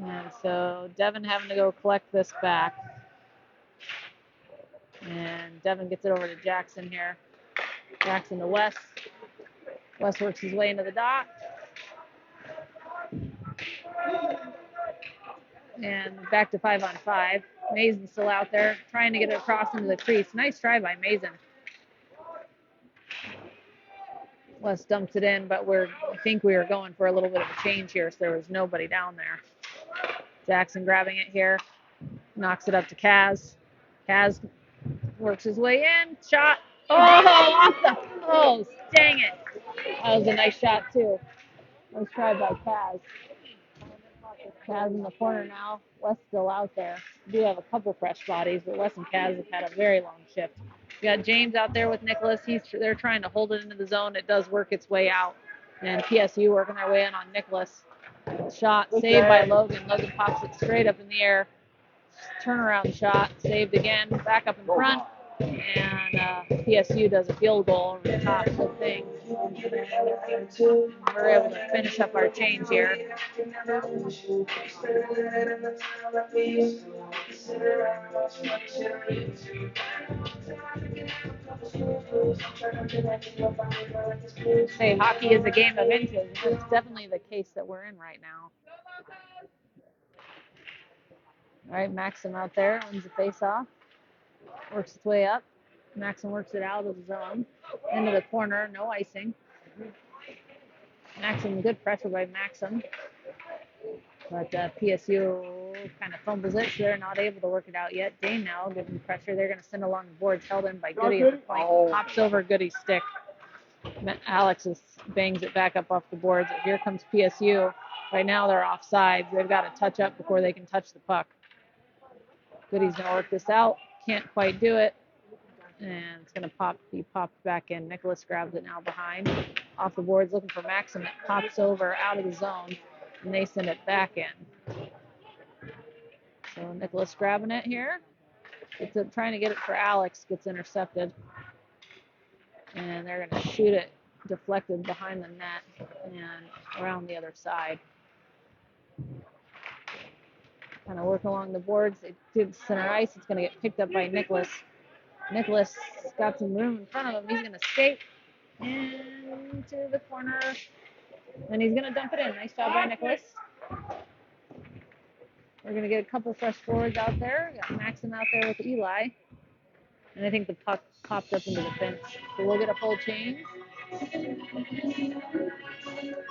And so Devin having to go collect this back. And Devin gets it over to Jackson here. Jackson to Wes. Wes works his way into the dot. And back to 5-on-5. Mason's still out there trying to get it across into the crease. Nice try by Mason. Wes dumps it in, but I think we were going for a little bit of a change here, so there was nobody down there. Jackson grabbing it here, knocks it up to Kaz. Kaz works his way in, shot. Oh, dang it. That was a nice shot, too. Nice try by Kaz. Kaz in the corner now. Wes still out there. We do have a couple fresh bodies, but Wes and Kaz have had a very long shift. We got James out there with Nicholas. They're trying to hold it into the zone. It does work its way out. And PSU working their way in on Nicholas. Shot saved by Logan. Logan pops it straight up in the air. Turnaround shot saved again. Back up in front. And PSU does a field goal over the top. Good thing. We're able to finish up our change here. Say hockey is a game of inches. That's definitely the case that we're in right now. All right, Maxim out there wins the face-off. Works its way up. Maxim works it out of the zone. Into the corner, no icing. Maxim, good pressure by Maxim. But PSU kind of fumbles it, so they're not able to work it out yet. Dane now giving pressure. They're going to send along the boards, held in by Goody at the point. Pops over Goody's stick. Alex bangs it back up off the boards. Here comes PSU. Right now they're offsides. They've got to touch up before they can touch the puck. Goody's going to work this out. Can't quite do it. And it's going to be popped back in. Nicholas grabs it now behind. Off the boards looking for Maxim. It pops over out of the zone. And they send it back in. So Nicholas grabbing it here. Trying to get it for Alex. Gets intercepted. And they're going to shoot it deflected behind the net and around the other side. Kind of work along the boards. They did center ice. It's going to get picked up by Nicholas. Nicholas got some room in front of him. He's going to skate into the corner. And he's going to dump it in. Nice job by Nicholas. We're going to get a couple fresh forwards out there. We got Maxim out there with Eli. And I think the puck popped up into the fence. So we'll get a full change.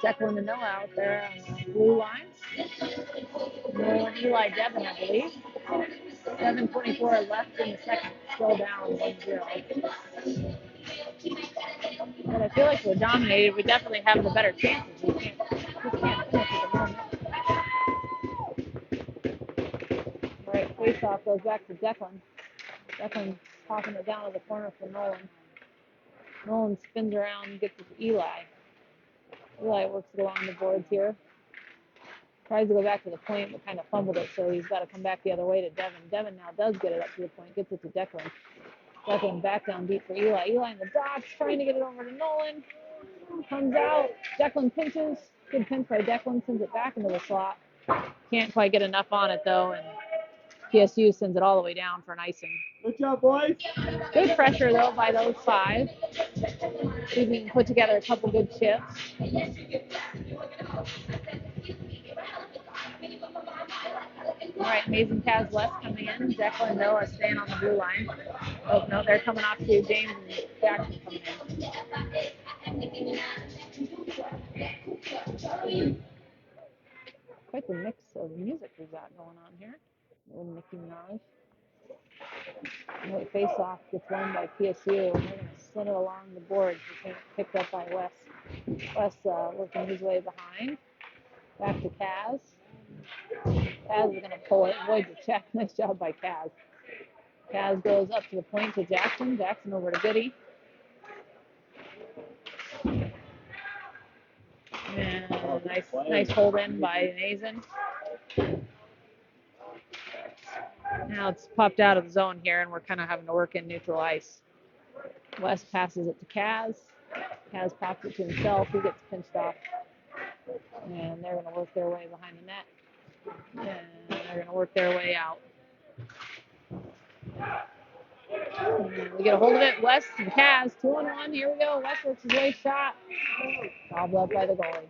Declan and Noah out there on the blue line. Noah and Eli Devin, I believe. 7:24 left in the second. Still down 1-0. But I feel like we're dominated. We definitely have the better chances. We can't finish at the moment. All right, face-off goes back to Declan. Declan tossing it down to the corner for Nolan. Nolan spins around and gets it to Eli. Eli works it along the boards here. Tries to go back to the point, but kind of fumbled it, so he's got to come back the other way to Devin. Devin now does get it up to the point, gets it to Declan. Declan back down deep for Eli. Eli in the box, trying to get it over to Nolan. Comes out. Declan pinches. Good pinch by Declan, sends it back into the slot. Can't quite get enough on it, though, and PSU sends it all the way down for an icing. Good job, boys. Good pressure, though, by those five. See if we can put together a couple good shifts. All right, Mason Kaz West coming in. Declan and Noah staying on the blue line. Oh, no, they're coming off to James and Jackson coming in. Quite the mix of music we've got going on here. A little Nicki Minaj. Right, face-off gets won by PSU. They're going to send it along the boards. It's picked up by Wes. Wes working his way behind. Back to Kaz. Kaz is going to pull it. Avoids a check. Nice job by Kaz. Kaz goes up to the point to Jackson. Jackson over to Goody. And nice hold in by Mason. Now it's popped out of the zone here, and we're kind of having to work in neutral ice. West passes it to Kaz. Kaz pops it to himself. He gets pinched off. And they're going to work their way behind the net. And they're going to work their way out. And we get a hold of it. West and Kaz, 2-on-1. Here we go. West works his way shot. Gobbled up by the goalie.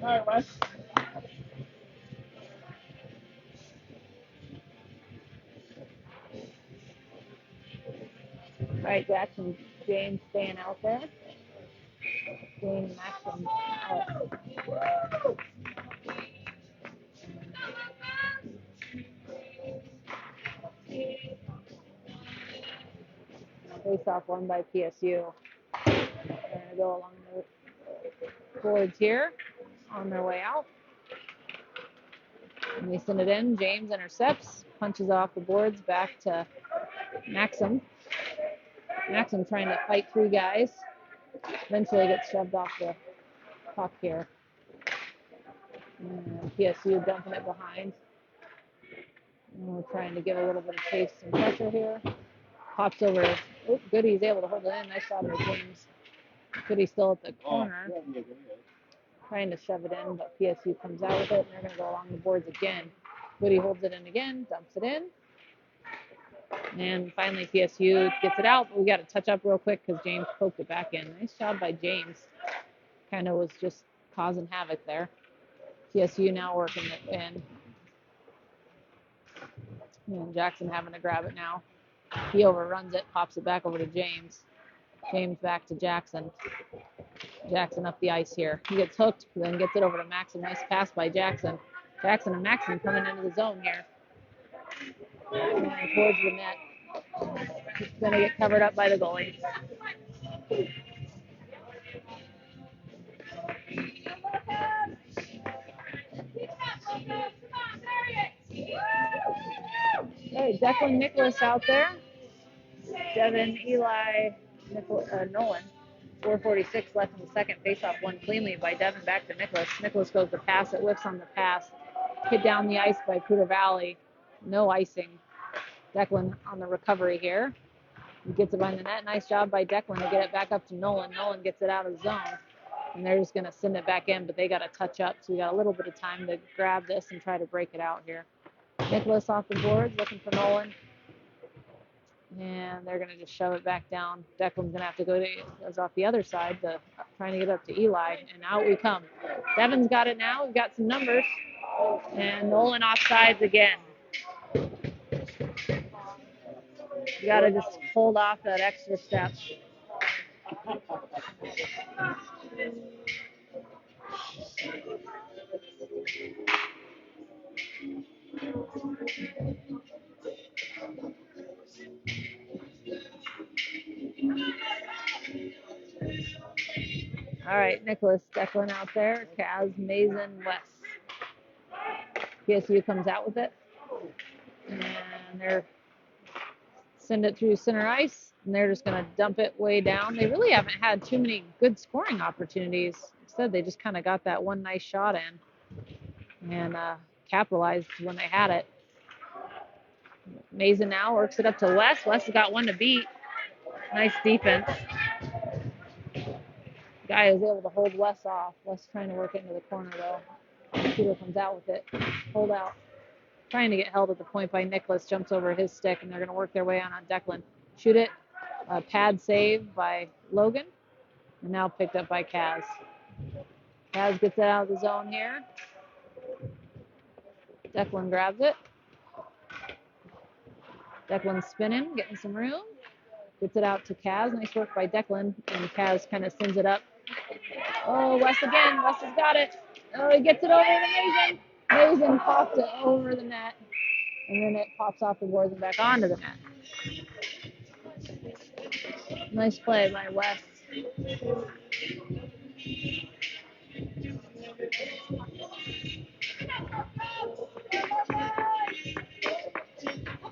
All right, Wes. right, Jackson, James staying out there. James, Maxim, Alex. Face off won by PSU. They're going to go along the boards here on their way out. And they send it in. James intercepts, punches off the boards back to Maxim. Maxim trying to fight 3 guys. Eventually gets shoved off the puck here. And PSU dumping it behind. And we're trying to give a little bit of chase and pressure here. Pops over. Oh, Goody's able to hold it in. Nice shot by James. Goody's still at the corner. Trying to shove it in, but PSU comes out with it, and they're going to go along the boards again. Goody holds it in again, dumps it in. And finally PSU gets it out, but we got to touch up real quick because James poked it back in. Nice job by James. Kind of was just causing havoc there. PSU now working it in. And Jackson having to grab it now. He overruns it, pops it back over to James. James back to Jackson. Jackson up the ice here. He gets hooked, then gets it over to Maxim. Nice pass by Jackson. Jackson and Maxim coming into the zone here. And towards the net. It's going to get covered up by the goalie. Hey, Declan Nicholas out there. Devin, Eli, Nolan. 4:46 left in the second. Face-off won cleanly by Devin back to Nicholas. Nicholas goes to pass. It whiffs on the pass. Hit down the ice by Poudre Valley. No icing. Declan on the recovery here. He gets it behind the net. Nice job by Declan to get it back up to Nolan. Nolan gets it out of zone. And they're just going to send it back in, but they got to touch up. So we got a little bit of time to grab this and try to break it out here. Nicholas off the boards, looking for Nolan. And they're going to just shove it back down. Declan's going to have to goes off the other side, trying to get up to Eli. And out we come. Devin's got it now. We've got some numbers. And Nolan offsides again. You got to just hold off that extra step. All right, Nicholas, Declan out there. Kaz, Mason, West. PSU comes out with it. And they're send it through center ice. And they're just going to dump it way down. They really haven't had too many good scoring opportunities. Instead, they just kind of got that one nice shot in and capitalized when they had it. Mason now works it up to West. West has got one to beat. Nice defense. Guy is able to hold West off. West trying to work it into the corner, though. Peter comes out with it. Hold out. Trying to get held at the point by Nicholas. Jumps over his stick, and they're going to work their way on Declan. Shoot it. Pad save by Logan. And now picked up by Kaz. Kaz gets it out of the zone here. Declan grabs it. Declan's spinning, getting some room. Gets it out to Kaz. Nice work by Declan. And Kaz kind of sends it up. Oh, West again. West has got it. Oh, he gets it over to Mason. Mason popped it over the net. And then it pops off the boards and back onto the net. Nice play by West.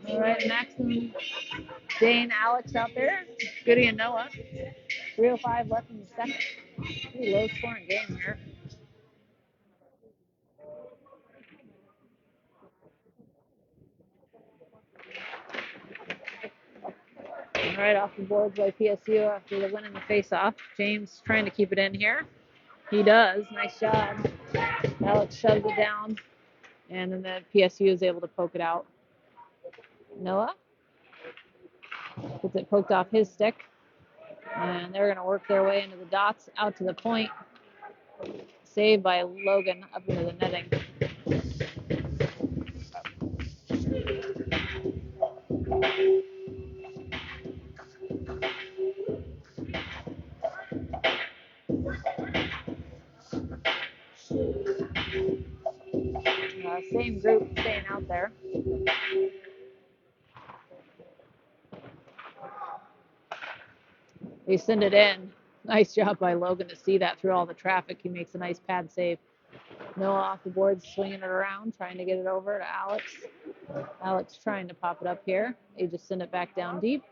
All right, Maxim, Dane, Alex out there. Goody and Noah. 3:05 left in the second. Pretty low scoring game here. All right, off the boards by PSU after the win in the face-off. James trying to keep it in here. He does. Nice job. Alex shoves it down, and then the PSU is able to poke it out. Noah gets it poked off his stick, and they're going to work their way into the dots, out to the point. Saved by Logan up into the netting. same group staying out there. They send it in. Nice job by Logan to see that through all the traffic. He makes a nice pad save. Noah off the board, swinging it around, trying to get it over to Alex. Alex trying to pop it up here. They just send it back down deep.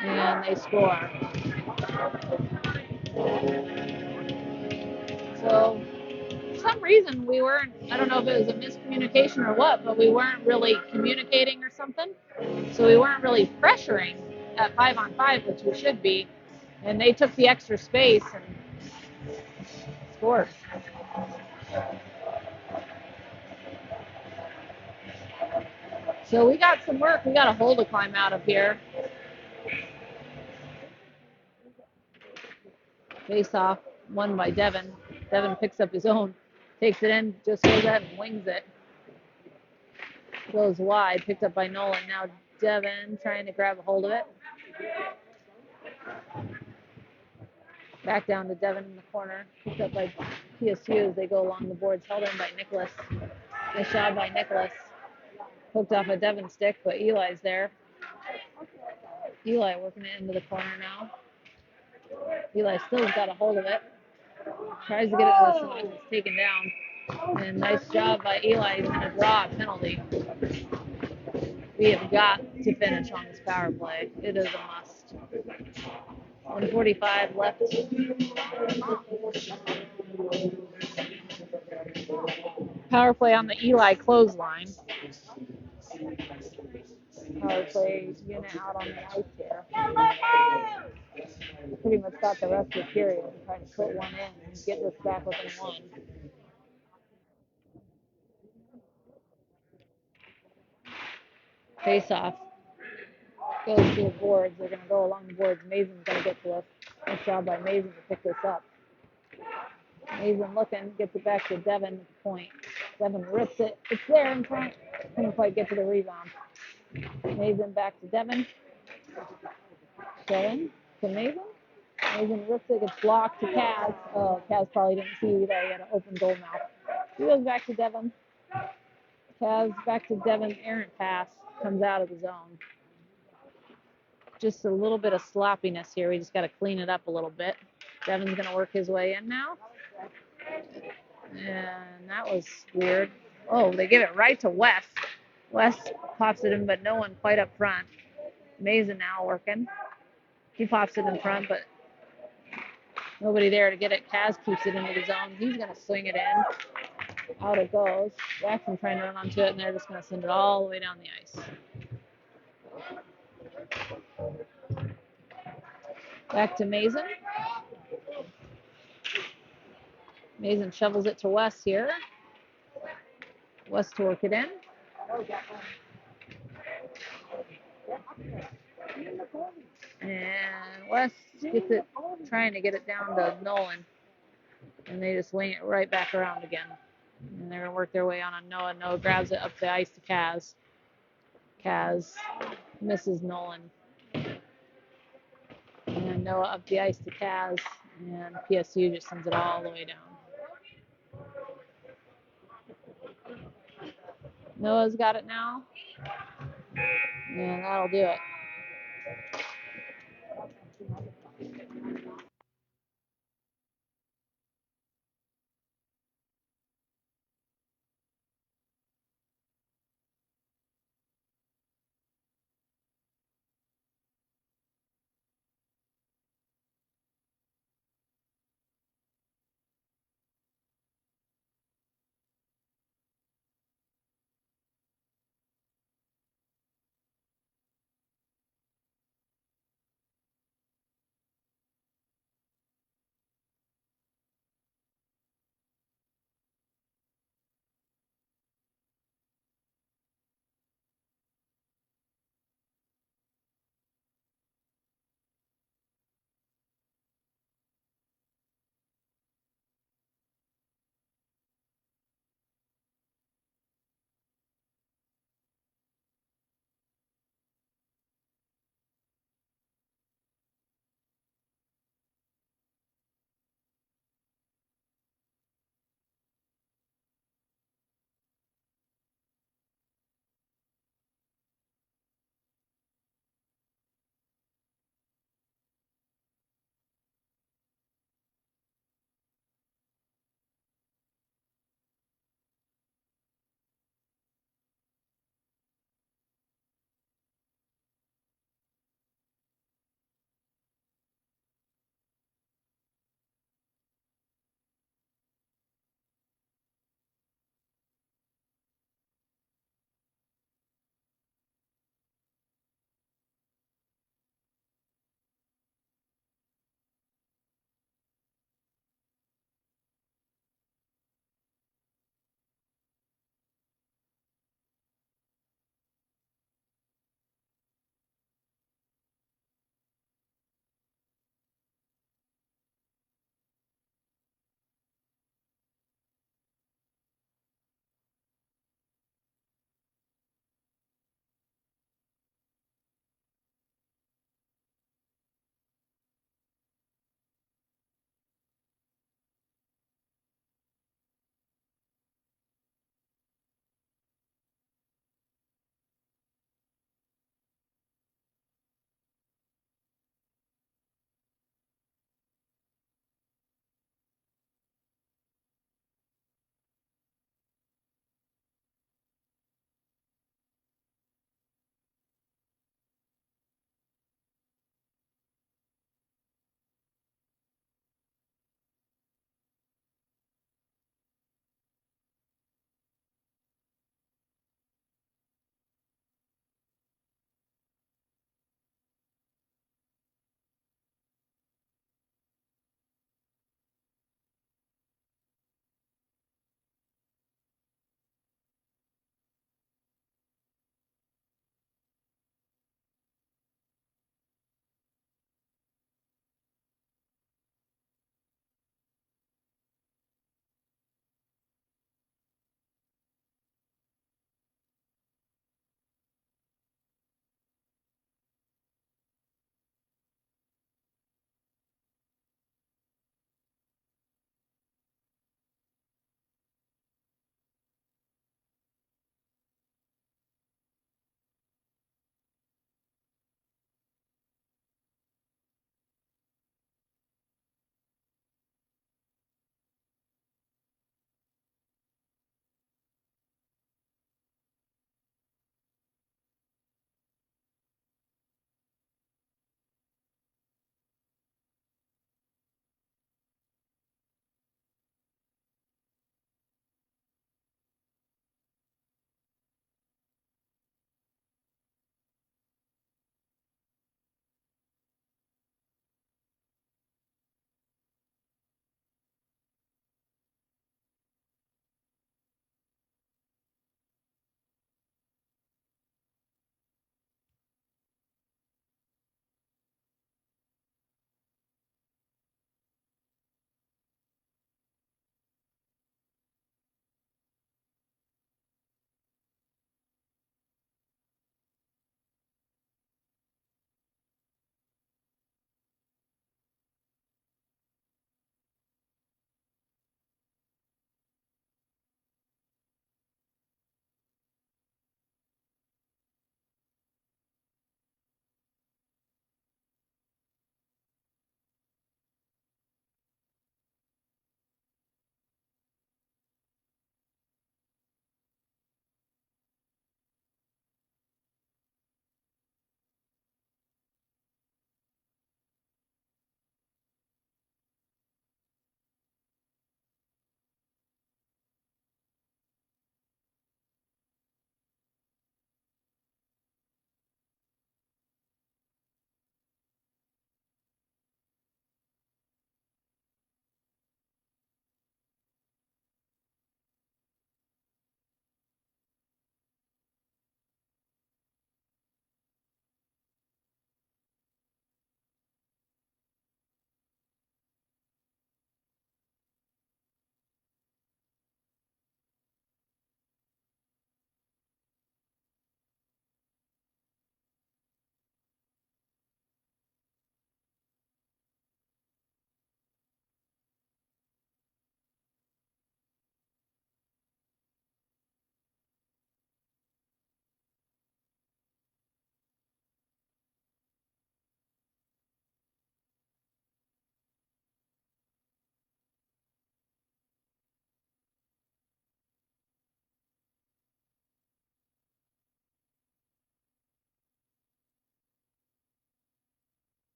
And they score. So for some reason we weren't, I don't know if it was a miscommunication or what, but we weren't really communicating or something. So we weren't really pressuring at 5-on-5, which we should be. And they took the extra space and scored. So we got some work. We got a hole to climb out of here. Face off, won by Devin. Devin picks up his own, takes it in, just goes ahead and wings it. Goes wide, picked up by Nolan. Now Devin trying to grab a hold of it. Back down to Devin in the corner. Picked up by PSU as they go along the boards. Held in by Nicholas. Nice shot by Nicholas. Hooked off a Devin stick, but Eli's there. Eli working it into the corner now. Eli still's got a hold of it. Tries to get it to the side. It's taken down. And nice job by Eli. He's going to draw a penalty. We have got to finish on this power play. It is a must. 1:45 left. Power play on the Eli clothesline. Power play unit out on the ice here. Pretty much got the rest of the period. Trying to put one in and get this back within one. Face off. Goes to the boards. They're going to go along the boards. Mason's going to get to us. Nice job by Mason to pick this up. Mason looking, gets it back to Devin at the point. Devin rips it. It's there in front. Couldn't quite get to the rebound. Mason back to Devin. Devin to Mason. Mason rips it, gets blocked to Kaz. Oh, Kaz probably didn't see that he had an open goal mouth. He goes back to Devin. Kaz back to Devin. Errant pass. Comes out of the zone. Just a little bit of sloppiness here. We just got to clean it up a little bit. Devin's going to work his way in now. And that was weird. Oh, they give it right to West. West pops it in, but no one quite up front. Mason now working. He pops it in front, but nobody there to get it. Kaz keeps it into the zone. He's going to swing it in. Out it goes. Jackson trying to run onto it, and they're just going to send it all the way down the ice. Back to Mason. Mason shovels it to West here. West to work it in. And West gets it, trying to get it down to Nolan. And they just wing it right back around again. And they're going to work their way on Noah. Noah grabs it up the ice to Kaz. Kaz misses Nolan. And Noah up the ice to Kaz. And PSU just sends it all the way down. Noah's got it now. And that'll do it.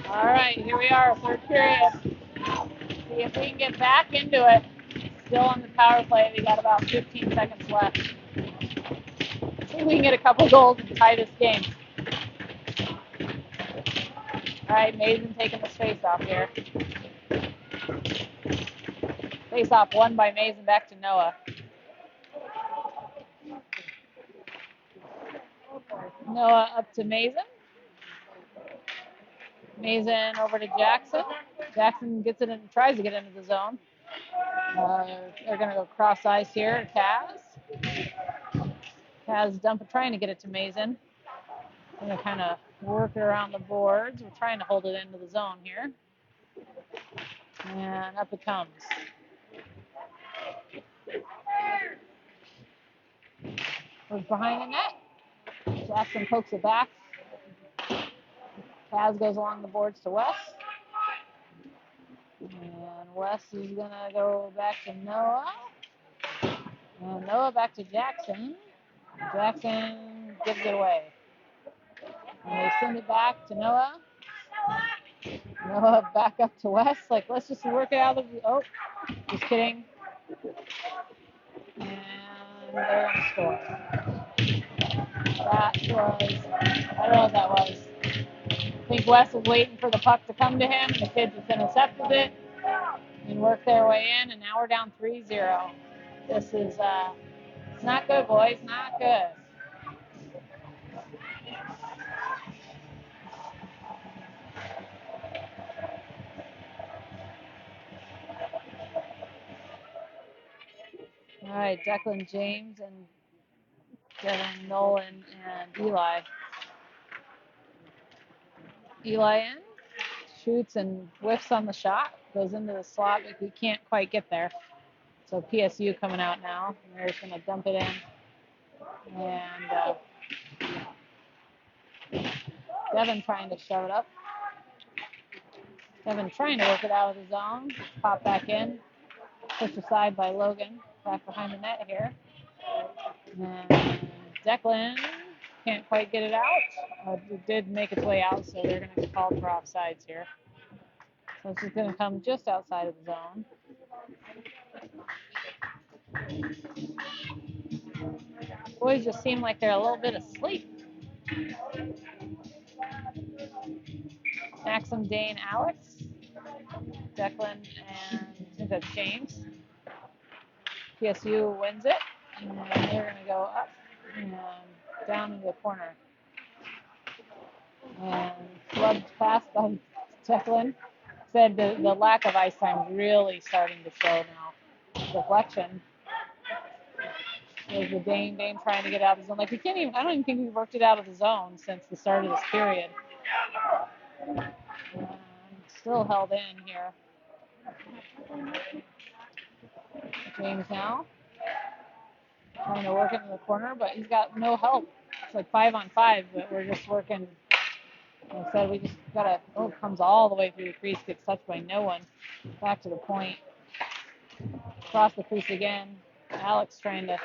All right, here we are, third period. See if we can get back into it. Still on the power play. We got about 15 seconds left. See if we can get a couple goals and tie this game. All right, Mason taking the face off here. Face off won by Mason, back to Noah. Noah up to Mason. Mason over to Jackson. Jackson gets it and tries to get into the zone. They're going to go cross ice here. Kaz trying to get it to Mason. Going to kind of work it around the boards. We're trying to hold it into the zone here. And up it comes. We're behind the net. Jackson pokes it back. Kaz goes along the boards to Wes. And Wes is going to go back to Noah. And Noah back to Jackson. Jackson gives it away. And they send it back to Noah. Noah back up to Wes. Like, let's just work it out of the. Oh, just kidding. And they're going to score. That was, I don't know what that was. I think Wes was waiting for the puck to come to him, and the kids just intercepted it and worked their way in, and now we're down 3-0. This is, it's not good, boys, not good. All right, Declan James and Devin Nolan and Eli. Eli in, shoots and whiffs on the shot, goes into the slot, but we can't quite get there. So PSU coming out now, and they're just going to dump it in. And Devin trying to shove it up. Devin trying to work it out of the zone. Pop back in. Pushed aside by Logan. Back behind the net here. And Declan can't quite get it out. It did make its way out, so they're going to get called for offsides here. So it's just going to come just outside of the zone. Boys just seem like they're a little bit asleep. Maxim, Dane, Alex, Declan, and I think that's James. PSU wins it, and they're going to go up and down into the corner. And flubbed past by Declan. Said the lack of ice time is really starting to show now. Deflection. There's the Dane trying to get out of the zone. Like, we can't even, I don't even think we've worked it out of the zone since the start of this period. Still held in here. James now trying to work it in the corner, but he's got no help. It's like 5-on-5, but we're just working. Instead, we just gotta. Oh, comes all the way through the crease, gets touched by no one. Back to the point. Across the crease again. Alex trying to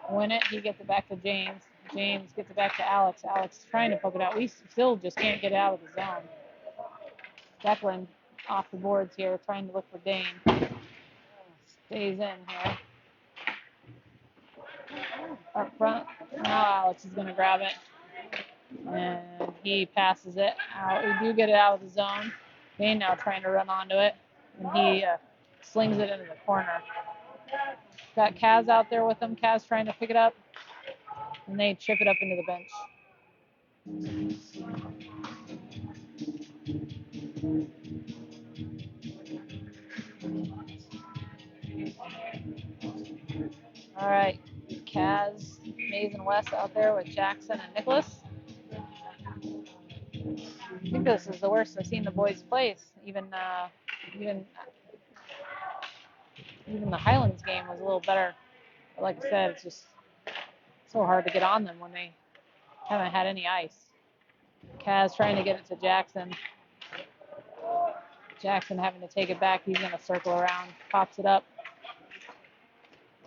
win it. He gets it back to James. James gets it back to Alex. Alex trying to poke it out. We still just can't get it out of the zone. Declan off the boards here, trying to look for Dane. Stays in here. Up front. Now Alex is going to grab it. And he passes it out. We do get it out of the zone. Dane now trying to run onto it. And he slings it into the corner. Got Kaz out there with him. Kaz trying to pick it up. And they chip it up into the bench. All right. Kaz, Mays, and West out there with Jackson and Nicholas. I think this is the worst I've seen the boys play. Even the Highlands game was a little better. But like I said, it's just so hard to get on them when they haven't had any ice. Kaz trying to get it to Jackson. Jackson having to take it back. He's going to circle around, pops it up.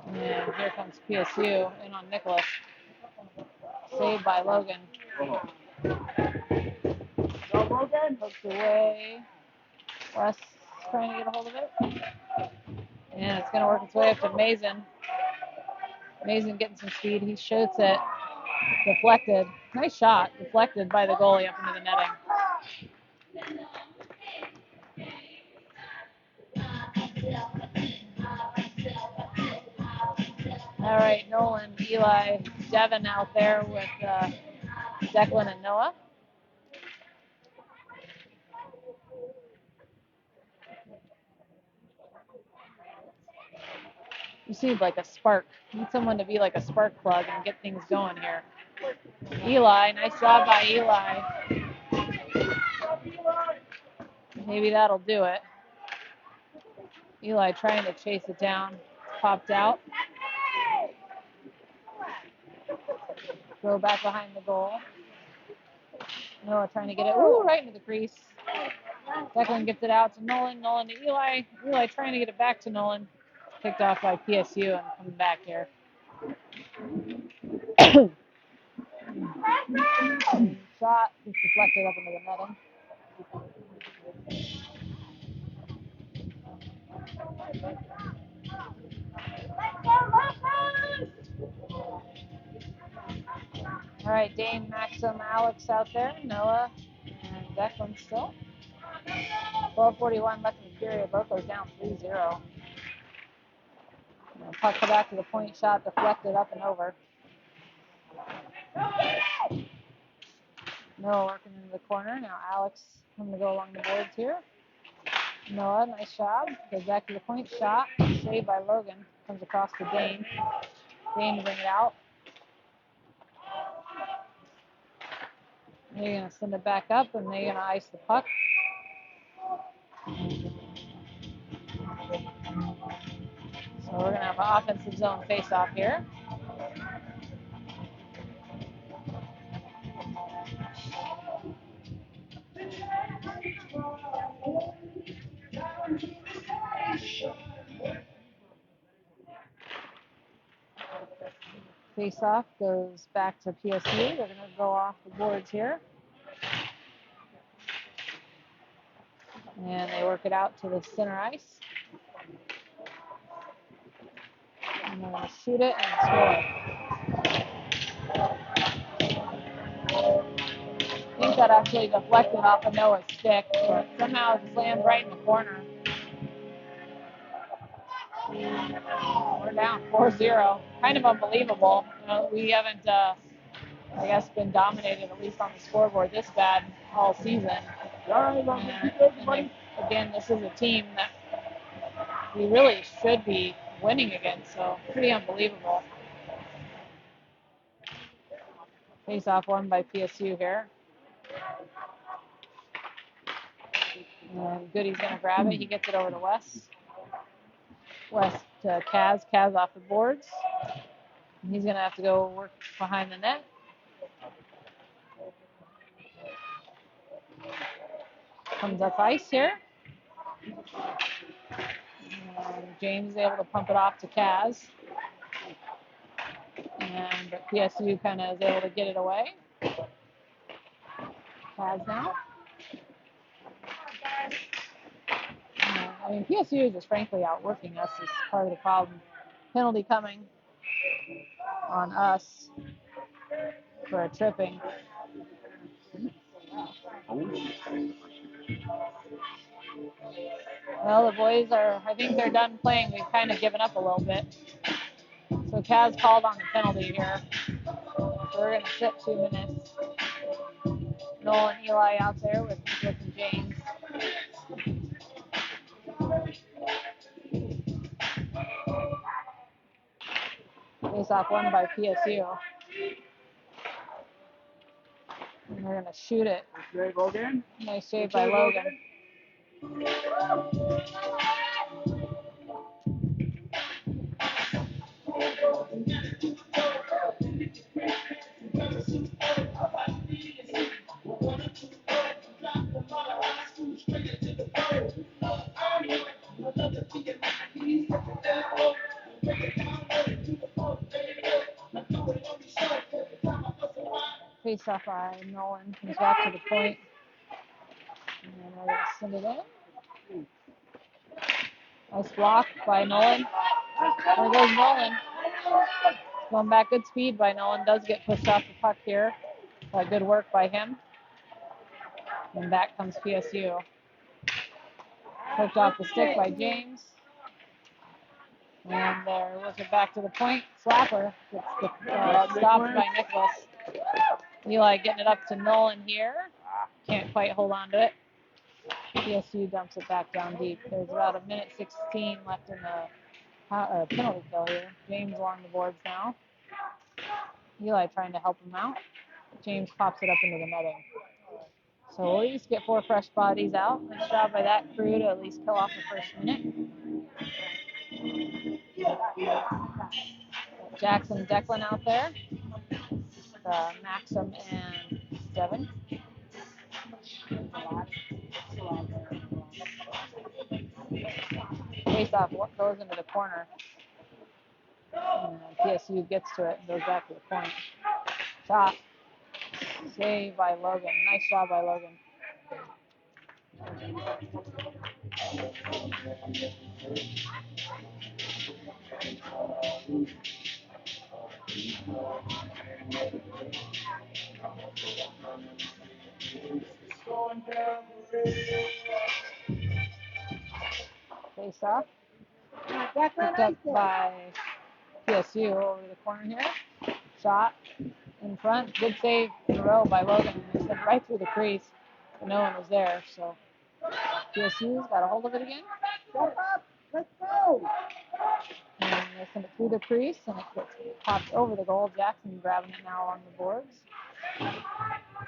And here comes PSU in on Nicholas. Saved by Logan. again. Pokes away. Wes trying to get a hold of it. And it's going to work its way up to Mason. Mason getting some speed. He shoots it. Deflected. Nice shot. Deflected by the goalie up into the netting. All right, Nolan, Eli, Devin out there with Declan and Noah. You see like a spark. You need someone to be like a spark plug and get things going here. Eli, nice job by Eli. Maybe that'll do it. Eli trying to chase it down. Popped out. Go back behind the goal. Noah trying to get it. Ooh, right into the crease. Declan gets it out to Nolan. Nolan to Eli. Eli trying to get it back to Nolan. Picked off by PSU and coming back here. Shot is deflected up into the netting. All right, Dane, Maxim, Alex out there. Noah and Declan still. 12:41 left in the period. Boco's down 3-0. Puck back to the point. Shot deflected up and over. Noah working into the corner. Now Alex coming to go along the boards here. Noah, nice job. Goes back to the point. Shot. Saved by Logan. Comes across to Dane. Dane to bring it out. They're going to send it back up, and they're going to ice the puck. So we're going to have an offensive zone face-off here. Face-off goes back to PSU. They're going to go off the boards here. And they work it out to the center ice. And they're going to shoot it and score. I think that actually deflected off of Noah's stick, but somehow it just lands right in the corner. We're down 4-0. Kind of unbelievable. You know, we haven't, I guess, been dominated, at least on the scoreboard, this bad all season. And again, this is a team that we really should be winning against, so pretty unbelievable. Face-off won by PSU here. And Goody's going to grab it. He gets it over to Wes. Wes to Kaz. Kaz off the boards. And he's going to have to go work behind the net. Comes up ice here. And James is able to pump it off to Kaz. And PSU kind of is able to get it away. Kaz now. I mean, PSU is just frankly outworking us is part of the problem. Penalty coming on us for a tripping. Well, the boys are, I think they're done playing. We've kind of given up a little bit. So Kaz called on the penalty here. So we're going to sit 2 minutes. Noel and Eli out there with Nicholas and James. Face-off won by PSU. And they're going to shoot it. Nice save by Logan. Face off by Nolan. Comes back to the point. send it in. Nice block by Nolan. There goes Nolan. Going back, good speed by Nolan. Does get pushed off the puck here. Good work by him. And back comes PSU. Poked off the stick by James. And there was it back to the point. Slapper gets stopped by Nicholas. Eli getting it up to Nolan here. Can't quite hold on to it. PSU dumps it back down deep. There's about a minute 16 left in the penalty kill here. James along the boards now. Eli trying to help him out. James pops it up into the netting. So we'll at least get 4 fresh bodies out. Nice job by that crew to at least kill off the first minute. Jackson and Declan out there. Maxim and Devin. Face off goes into the corner. And PSU gets to it and goes back to the point. Shot. Save by Logan. Nice job by Logan. Face off. Picked up by PSU over the corner here. Shot in front. Good save in a row by Logan. It went right through the crease. But no one was there. So PSU's got a hold of it again. Let's go. And they send it through the crease and it gets popped over the goal. Jackson grabbing it now along the boards.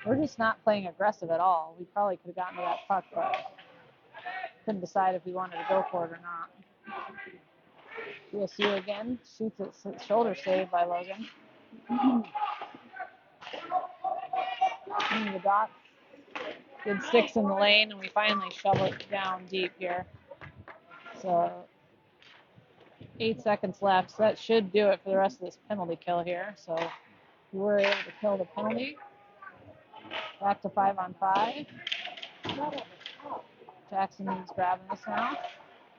We're just not playing aggressive at all. We probably could have gotten to that puck, but couldn't decide if we wanted to go for it or not. PSU again shoots it, shoulder save by Logan. Into the dots. Good sticks in the lane, and we finally shovel it down deep here. So 8 seconds left. So that should do it for the rest of this penalty kill here. So we were able to kill the penalty. Back to 5-on-5. Jackson's grabbing this now.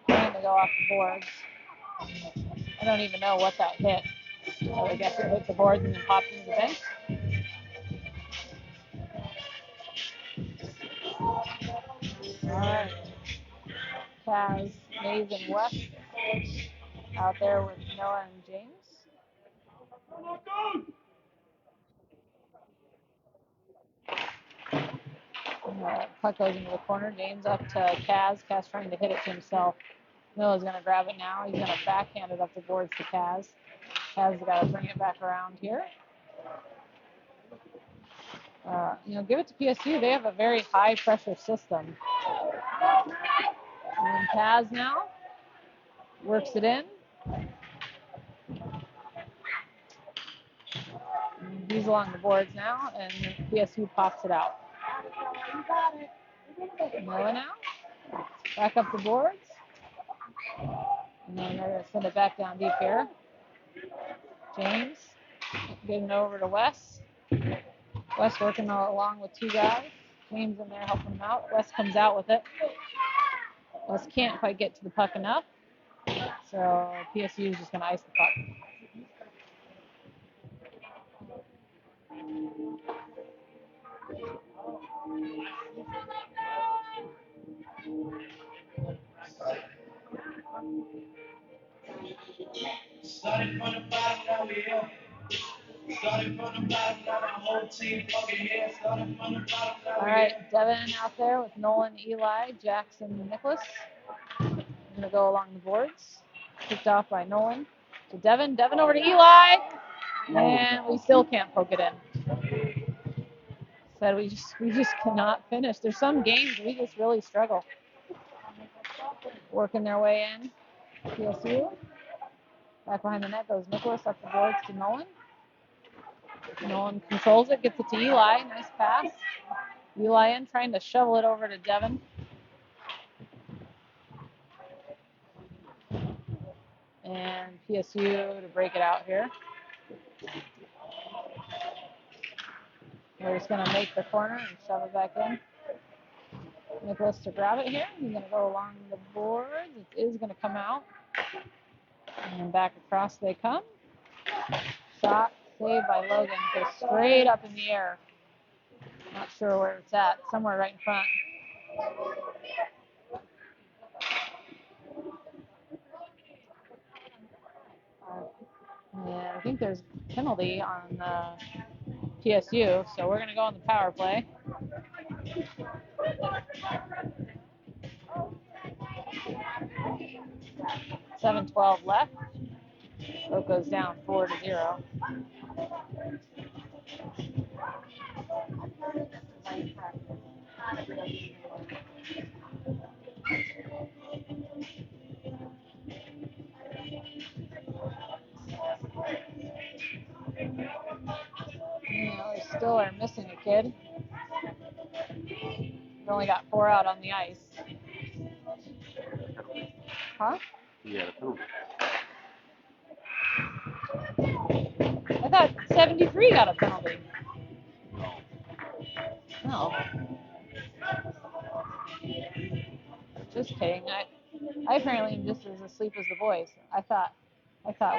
Trying to go off the boards. I don't even know what that hit. So I guess it hit the boards and then popped into the bench. All right. Kaz, Mays, and West out there with Noah and James. Puck goes into the corner. James up to Kaz. Kaz trying to hit it to himself. Noah's going to grab it now. He's going to backhand it up the boards to Kaz. Kaz got to bring it back around here. Give it to PSU. They have a very high pressure system. And Kaz now works it in. And he's along the boards now, and PSU pops it out. Noah now. Back up the boards. And then they're going to send it back down deep here. James getting over to Wes. Wes working along with 2 guys. James in there helping him out. Wes comes out with it. Wes can't quite get to the puck enough. So PSU is just going to ice the puck. Starting from the bottom, now we here. Starting from the bottom, now the whole team fucking here. Starting from the bottom, now All right, Devin out there with Nolan, Eli, Jackson, Nicholas. I'm going to go along the boards. Kicked off by Nolan to Devin. Devin over to Eli. And we still can't poke it in. Said we just cannot finish. There's some games we just really struggle. Working their way in. PSU. Back behind the net goes Nicholas up the boards to Nolan. Nolan controls it, gets it to Eli. Nice pass. Eli in, trying to shovel it over to Devin. And PSU to break it out here. We're just going to make the corner and shove it back in. Nicholas to grab it here. He's going to go along the boards. It is going to come out. And back across they come. Shot saved by Logan. Goes straight up in the air. Not sure where it's at. Somewhere right in front. Yeah, I think there's a penalty on PSU, so we're going to go on the power play. 7:12 left. Loco's down 4-0. Yeah, we still are missing a kid. We only got 4 out on the ice. Huh? Yeah, the penalty. I thought 73 got a penalty. No. Just kidding. I apparently am just as asleep as the boys. I thought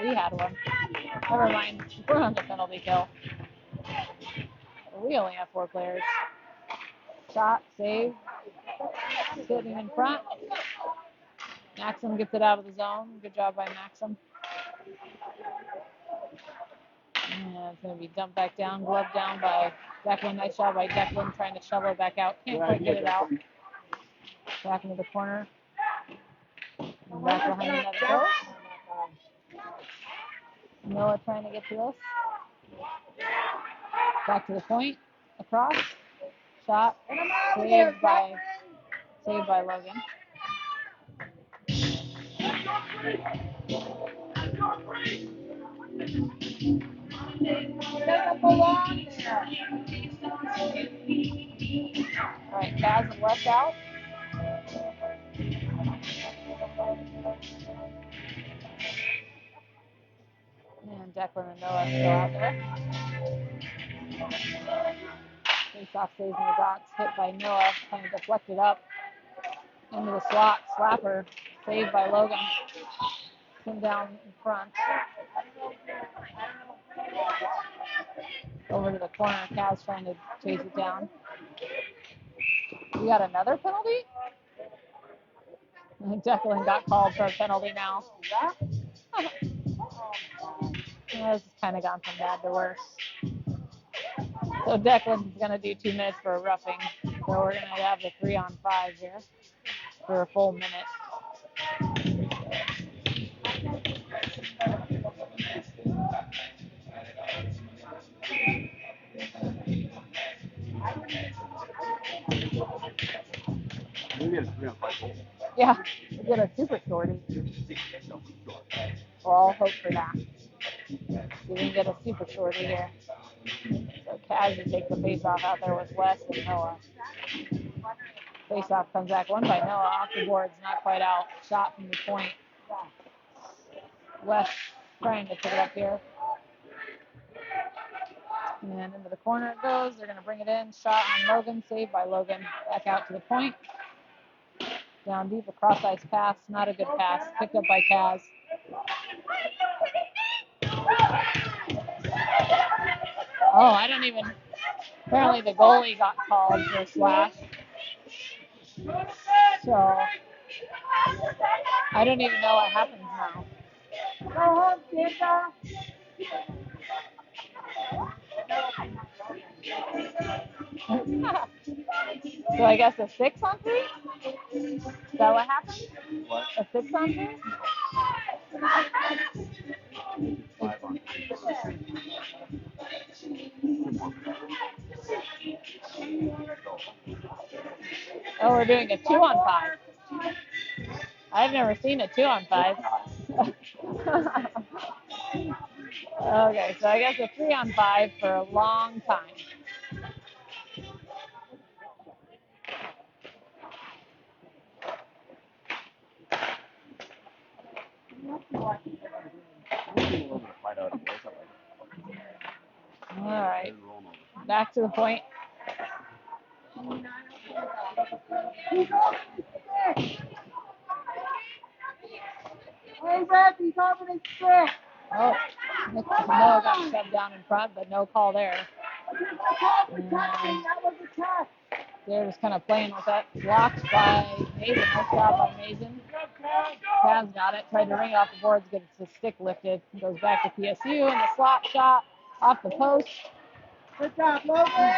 we had one. Never mind. We're on the penalty kill. We only have 4 players. Shot, save. Sitting in front. Maxim gets it out of the zone. Good job by Maxim. And it's going to be dumped back down. Glove down by Declan. Nice job by Declan trying to shovel it back out. Can't quite get it out. Back into the corner. And back behind the net it goes. Noah trying to get to this. Back to the point. Across. Shot. Saved by Logan. All right, Kaz and West out. And Declan and Noah still out there. Face-off stays in the dots. Hit by Noah. Kind of deflected up into the slot. Slapper. Saved by Logan. Pinned down in front. Over to the corner. Kaz trying to chase it down. We got another penalty? Declan got called for a penalty now. This has kind of gone from bad to worse. So Declan's going to do 2 minutes for a roughing. So we're going to have the 3-on-5 here for a full minute. Maybe it's 3-on-5 goal. Yeah, we get a super shorty. Well, I'll hope for that. We can get a super shorty here. So Kaz will take the face-off out there with Wes and Noah. Face-off comes back won by Noah. Off the boards, not quite out. Shot from the point. Wes trying to pick it up here. And into the corner it goes. They're going to bring it in. Shot on Logan. Saved by Logan. Back out to the point. Down deep. A cross-ice pass. Not a good pass. Picked up by Kaz. Oh, I don't even... Apparently the goalie got called for a slash. So, I don't even know what happens now. Go home, Santa. So I guess a 6-on-3? Is that what happened? What? A 6-on-3? 5-on-3. Oh, we're doing a 2-on-5. I've never seen a 2-on-5. Okay, so I guess a 3-on-5 for a long time. All right, back to the point. Hey, Red, he's over his stick. Oh, Noah got shoved down in front, but no call there. And That was a touch. they're just kind of playing with that. Blocked by Mason. Nice job by Mason. Cavs got it. Tried to ring it off the boards, gets the stick lifted. Goes back to PSU, and the slot shot off the post. Good job, Logan.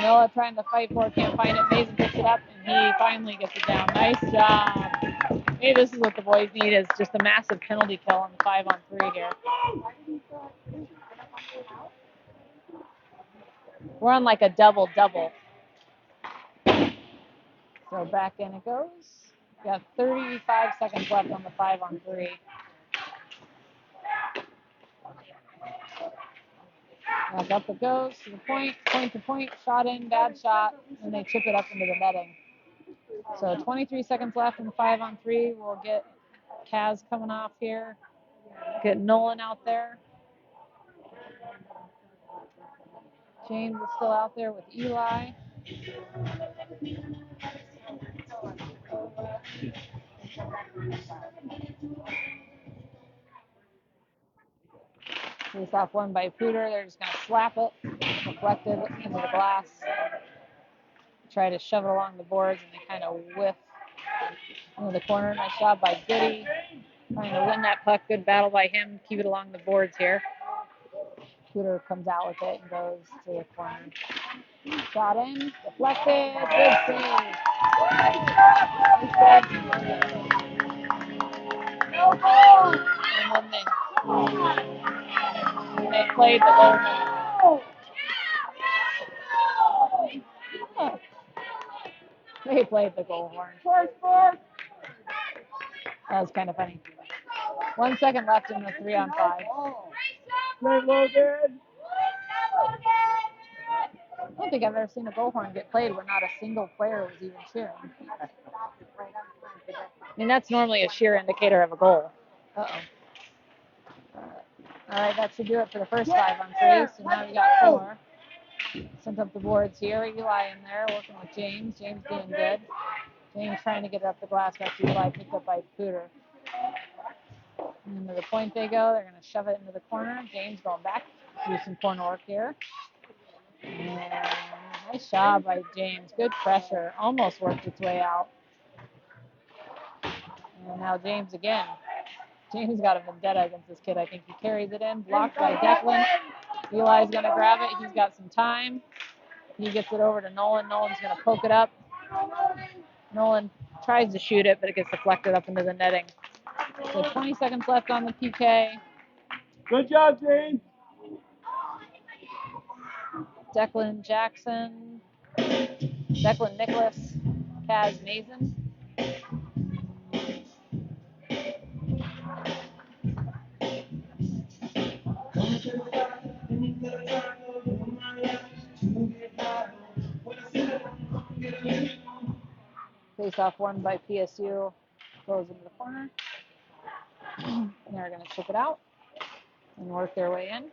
Noah trying to fight for it, can't find it. Mason picks it up, and he finally gets it down. Nice job. Maybe this is what the boys need, is just a massive penalty kill on the 5-on-3 here. We're on like a double-double. So back in it goes. We got 35 seconds left on the 5-on-3. Back up it goes to the point to point, shot in, bad shot, and they chip it up into the netting. So 23 seconds left in the 5-on-3. We'll get Kaz coming off here. Get Nolan out there. James is still out there with Eli. Face off one by Pooter. They're just going to slap it, deflect it into the glass. Try to shove it along the boards, and they kind of whiff into the corner. Nice job by Goody. Trying to win that puck. Good battle by him. Keep it along the boards here. Pooter comes out with it and goes to the corner. Shot in, deflected, good save. No goal. And they played the goal. They played the goal horn. That was kind of funny. 1 second left in the 3-on-5. Play Logan. I don't think I've ever seen a goal horn get played where not a single player was even cheering. I mean, that's normally a sheer indicator of a goal. Uh-oh. All right, that should do it for the first 5-on-3. So now we got 4. Sent up the boards here. Eli in there working with James. James doing good. James trying to get it up the glass back to Eli, picked up by Pooter. And to the point they go. They're going to shove it into the corner. James going back to do some corner work here. And nice job by James. Good pressure. Almost worked its way out. And now James again. James got a vendetta against this kid. I think he carries it in. Blocked by Declan. Eli's going to grab it. He's got some time. He gets it over to Nolan. Nolan's going to poke it up. Nolan tries to shoot it, but it gets deflected up into the netting. So 20 seconds left on the PK. Good job, James. Declan Jackson. Declan Nicholas. Kaz Mason. Face off one by PSU. Goes into the corner. They're going to chip it out and work their way in.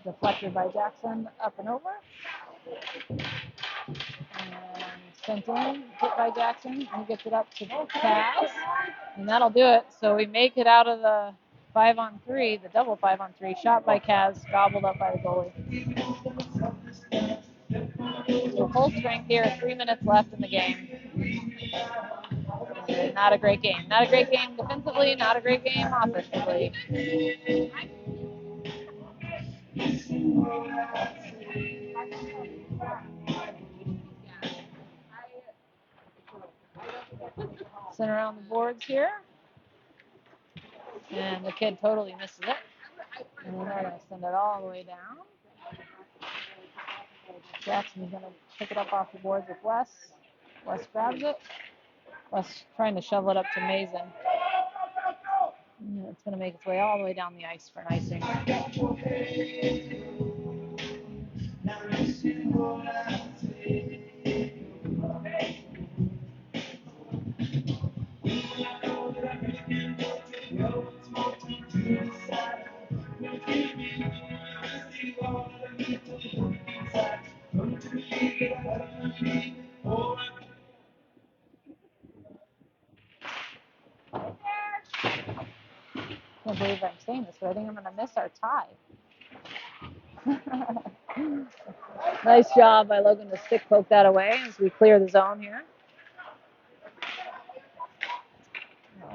Deflected by Jackson, up and over. And sent in, hit by Jackson. He gets it up to Kaz. And that'll do it. So we make it out of the 5-on-3, the double 5-on-3. Shot by Kaz, gobbled up by the goalie. So full strength here, 3 minutes left in the game. And not a great game. Not a great game defensively, not a great game offensively. Sent around the boards here. And the kid totally misses it. And then they're going to send it all the way down. Jackson's going to pick it up off the boards with Wes. Wes grabs it. Wes trying to shovel it up to Mason. And it's going to make its way all the way down the ice for an icing. Can't believe I'm saying this, but I think I'm going to miss our tie. Nice job by Logan to stick poke that away as we clear the zone here.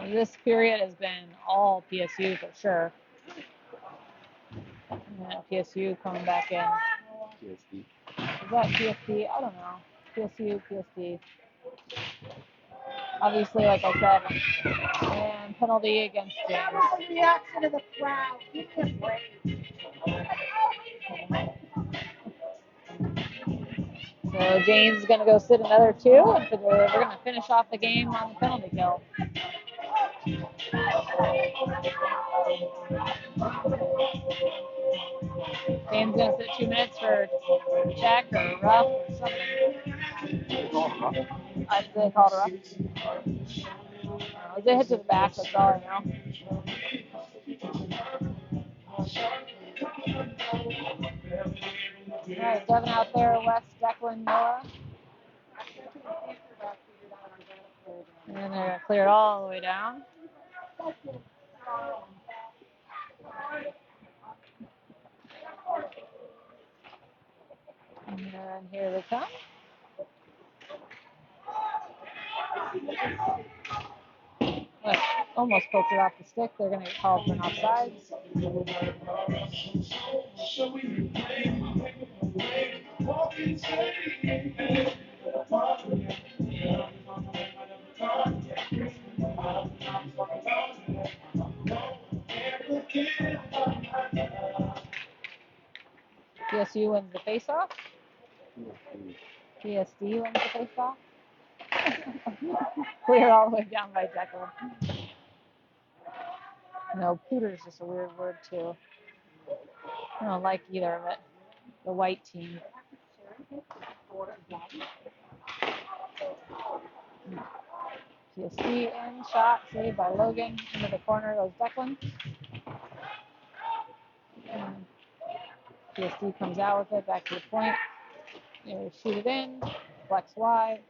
This period has been all PSU for sure. And PSU coming back in. PSD. Is that PSD? I don't know. PSU, PSD. Obviously, like I said, and penalty against James. The reaction of the crowd. Give me a break. So James is going to go sit another 2, and we're going to finish off the game on the penalty kill. James going to sit 2 minutes for check or rough or something. They call it rough. I think they called it rough. It was a hit to the back, that's all I know. All right, Devin out there, West, Declan, Noah. And they're going to clear it all the way down. And here they come. West almost poked it off the stick. They're going to get called for an offsides. PSU wins the face-off. PSD wins the face-off. Clear all the way down by Declan. No, pooter is just a weird word too. I don't like either of it. The white team. PSD in, shot, saved by Logan. Into the corner goes Declan. And PSD comes out with it, back to the point. They shoot it in, flex wide.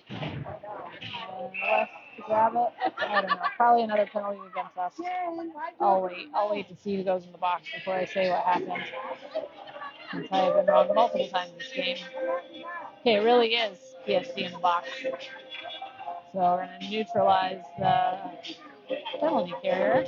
And West to grab it. I don't know. Probably another penalty against us. I'll wait. I'll wait to see who goes in the box before I say what happened. Since I've been wrong multiple times this game. Okay, it really is PSD in the box. So we're going to neutralize the penalty carrier.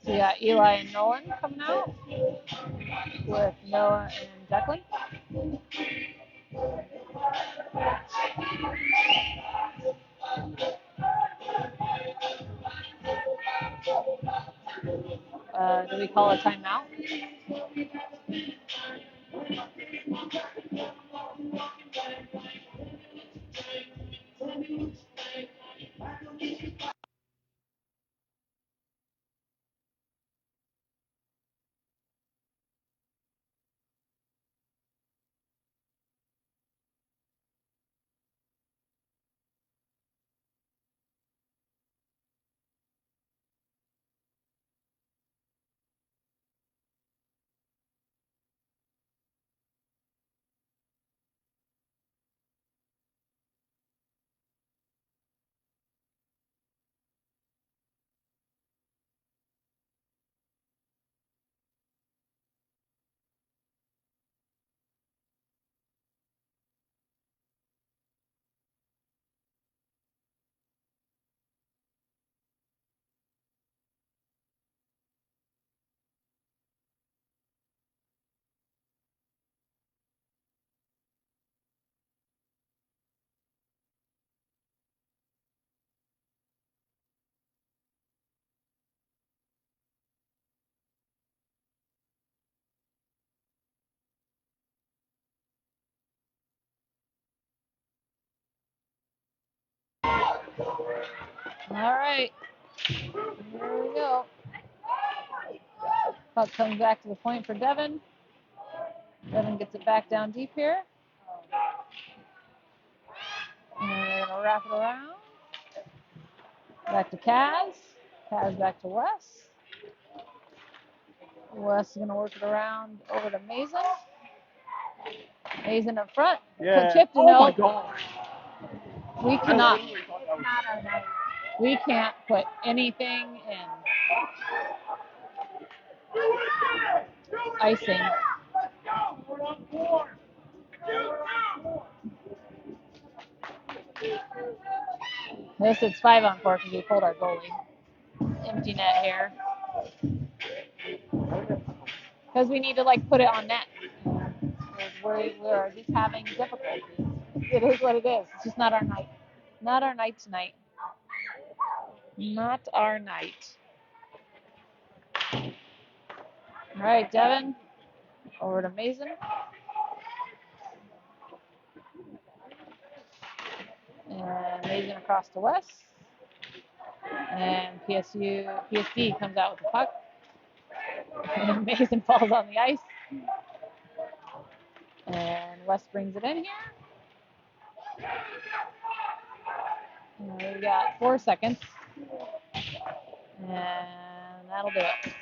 So we got Eli and Nolan coming out with Noah and Declan. Do we call a timeout? All right. Here we go. Puck comes back to the point for Devin. Devin gets it back down deep here. we'll wrap it around. Back to Kaz. Kaz back to Wes. Wes is going to work it around over to Mason. Mason up front. Yeah. Chip to Oh no. my gosh. We I cannot. literally thought that was Not our night. We can't put anything in icing. Let's go. We're on board. This is 5-on-4 because we pulled our goalie. Empty net here. Because we need to put it on net. We're just having difficulties. It is what it is. It's just not our night. Not our night tonight. Not our night. All right, Devin. Over to Mason. And Mason across to West. And PSD comes out with the puck. And Mason falls on the ice. And West brings it in here. And we got 4 seconds. And that'll do it.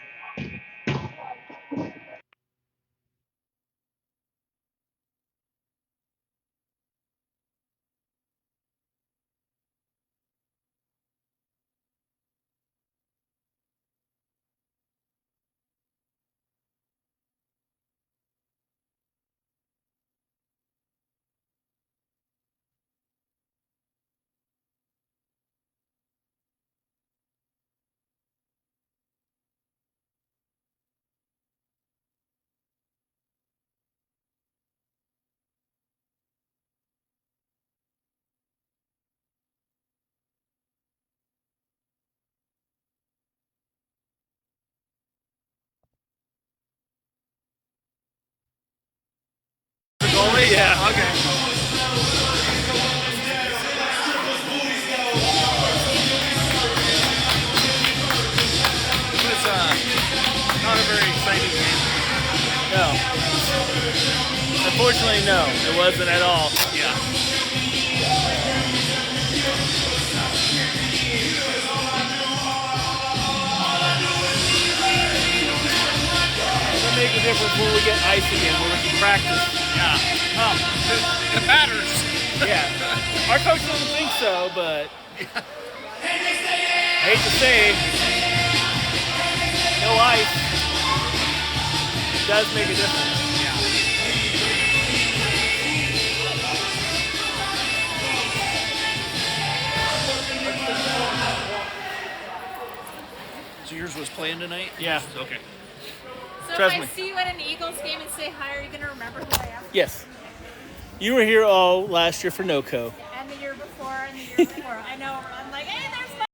Goalie? Yeah, okay. It was not a very exciting game. No. Unfortunately, no. It wasn't at all. Yeah. It'll make a difference when we get ice again, when we can practice. Yeah. It matters. Yeah. Our coach doesn't think so, but I hate to say, no ice does make a difference. So yours was playing tonight? Yeah. Okay. So Trust if I me. see you at an Eagles game and say hi, are you going to remember who I am? Yes. You were here all last year for NOCO. And the year before, and the year before. I know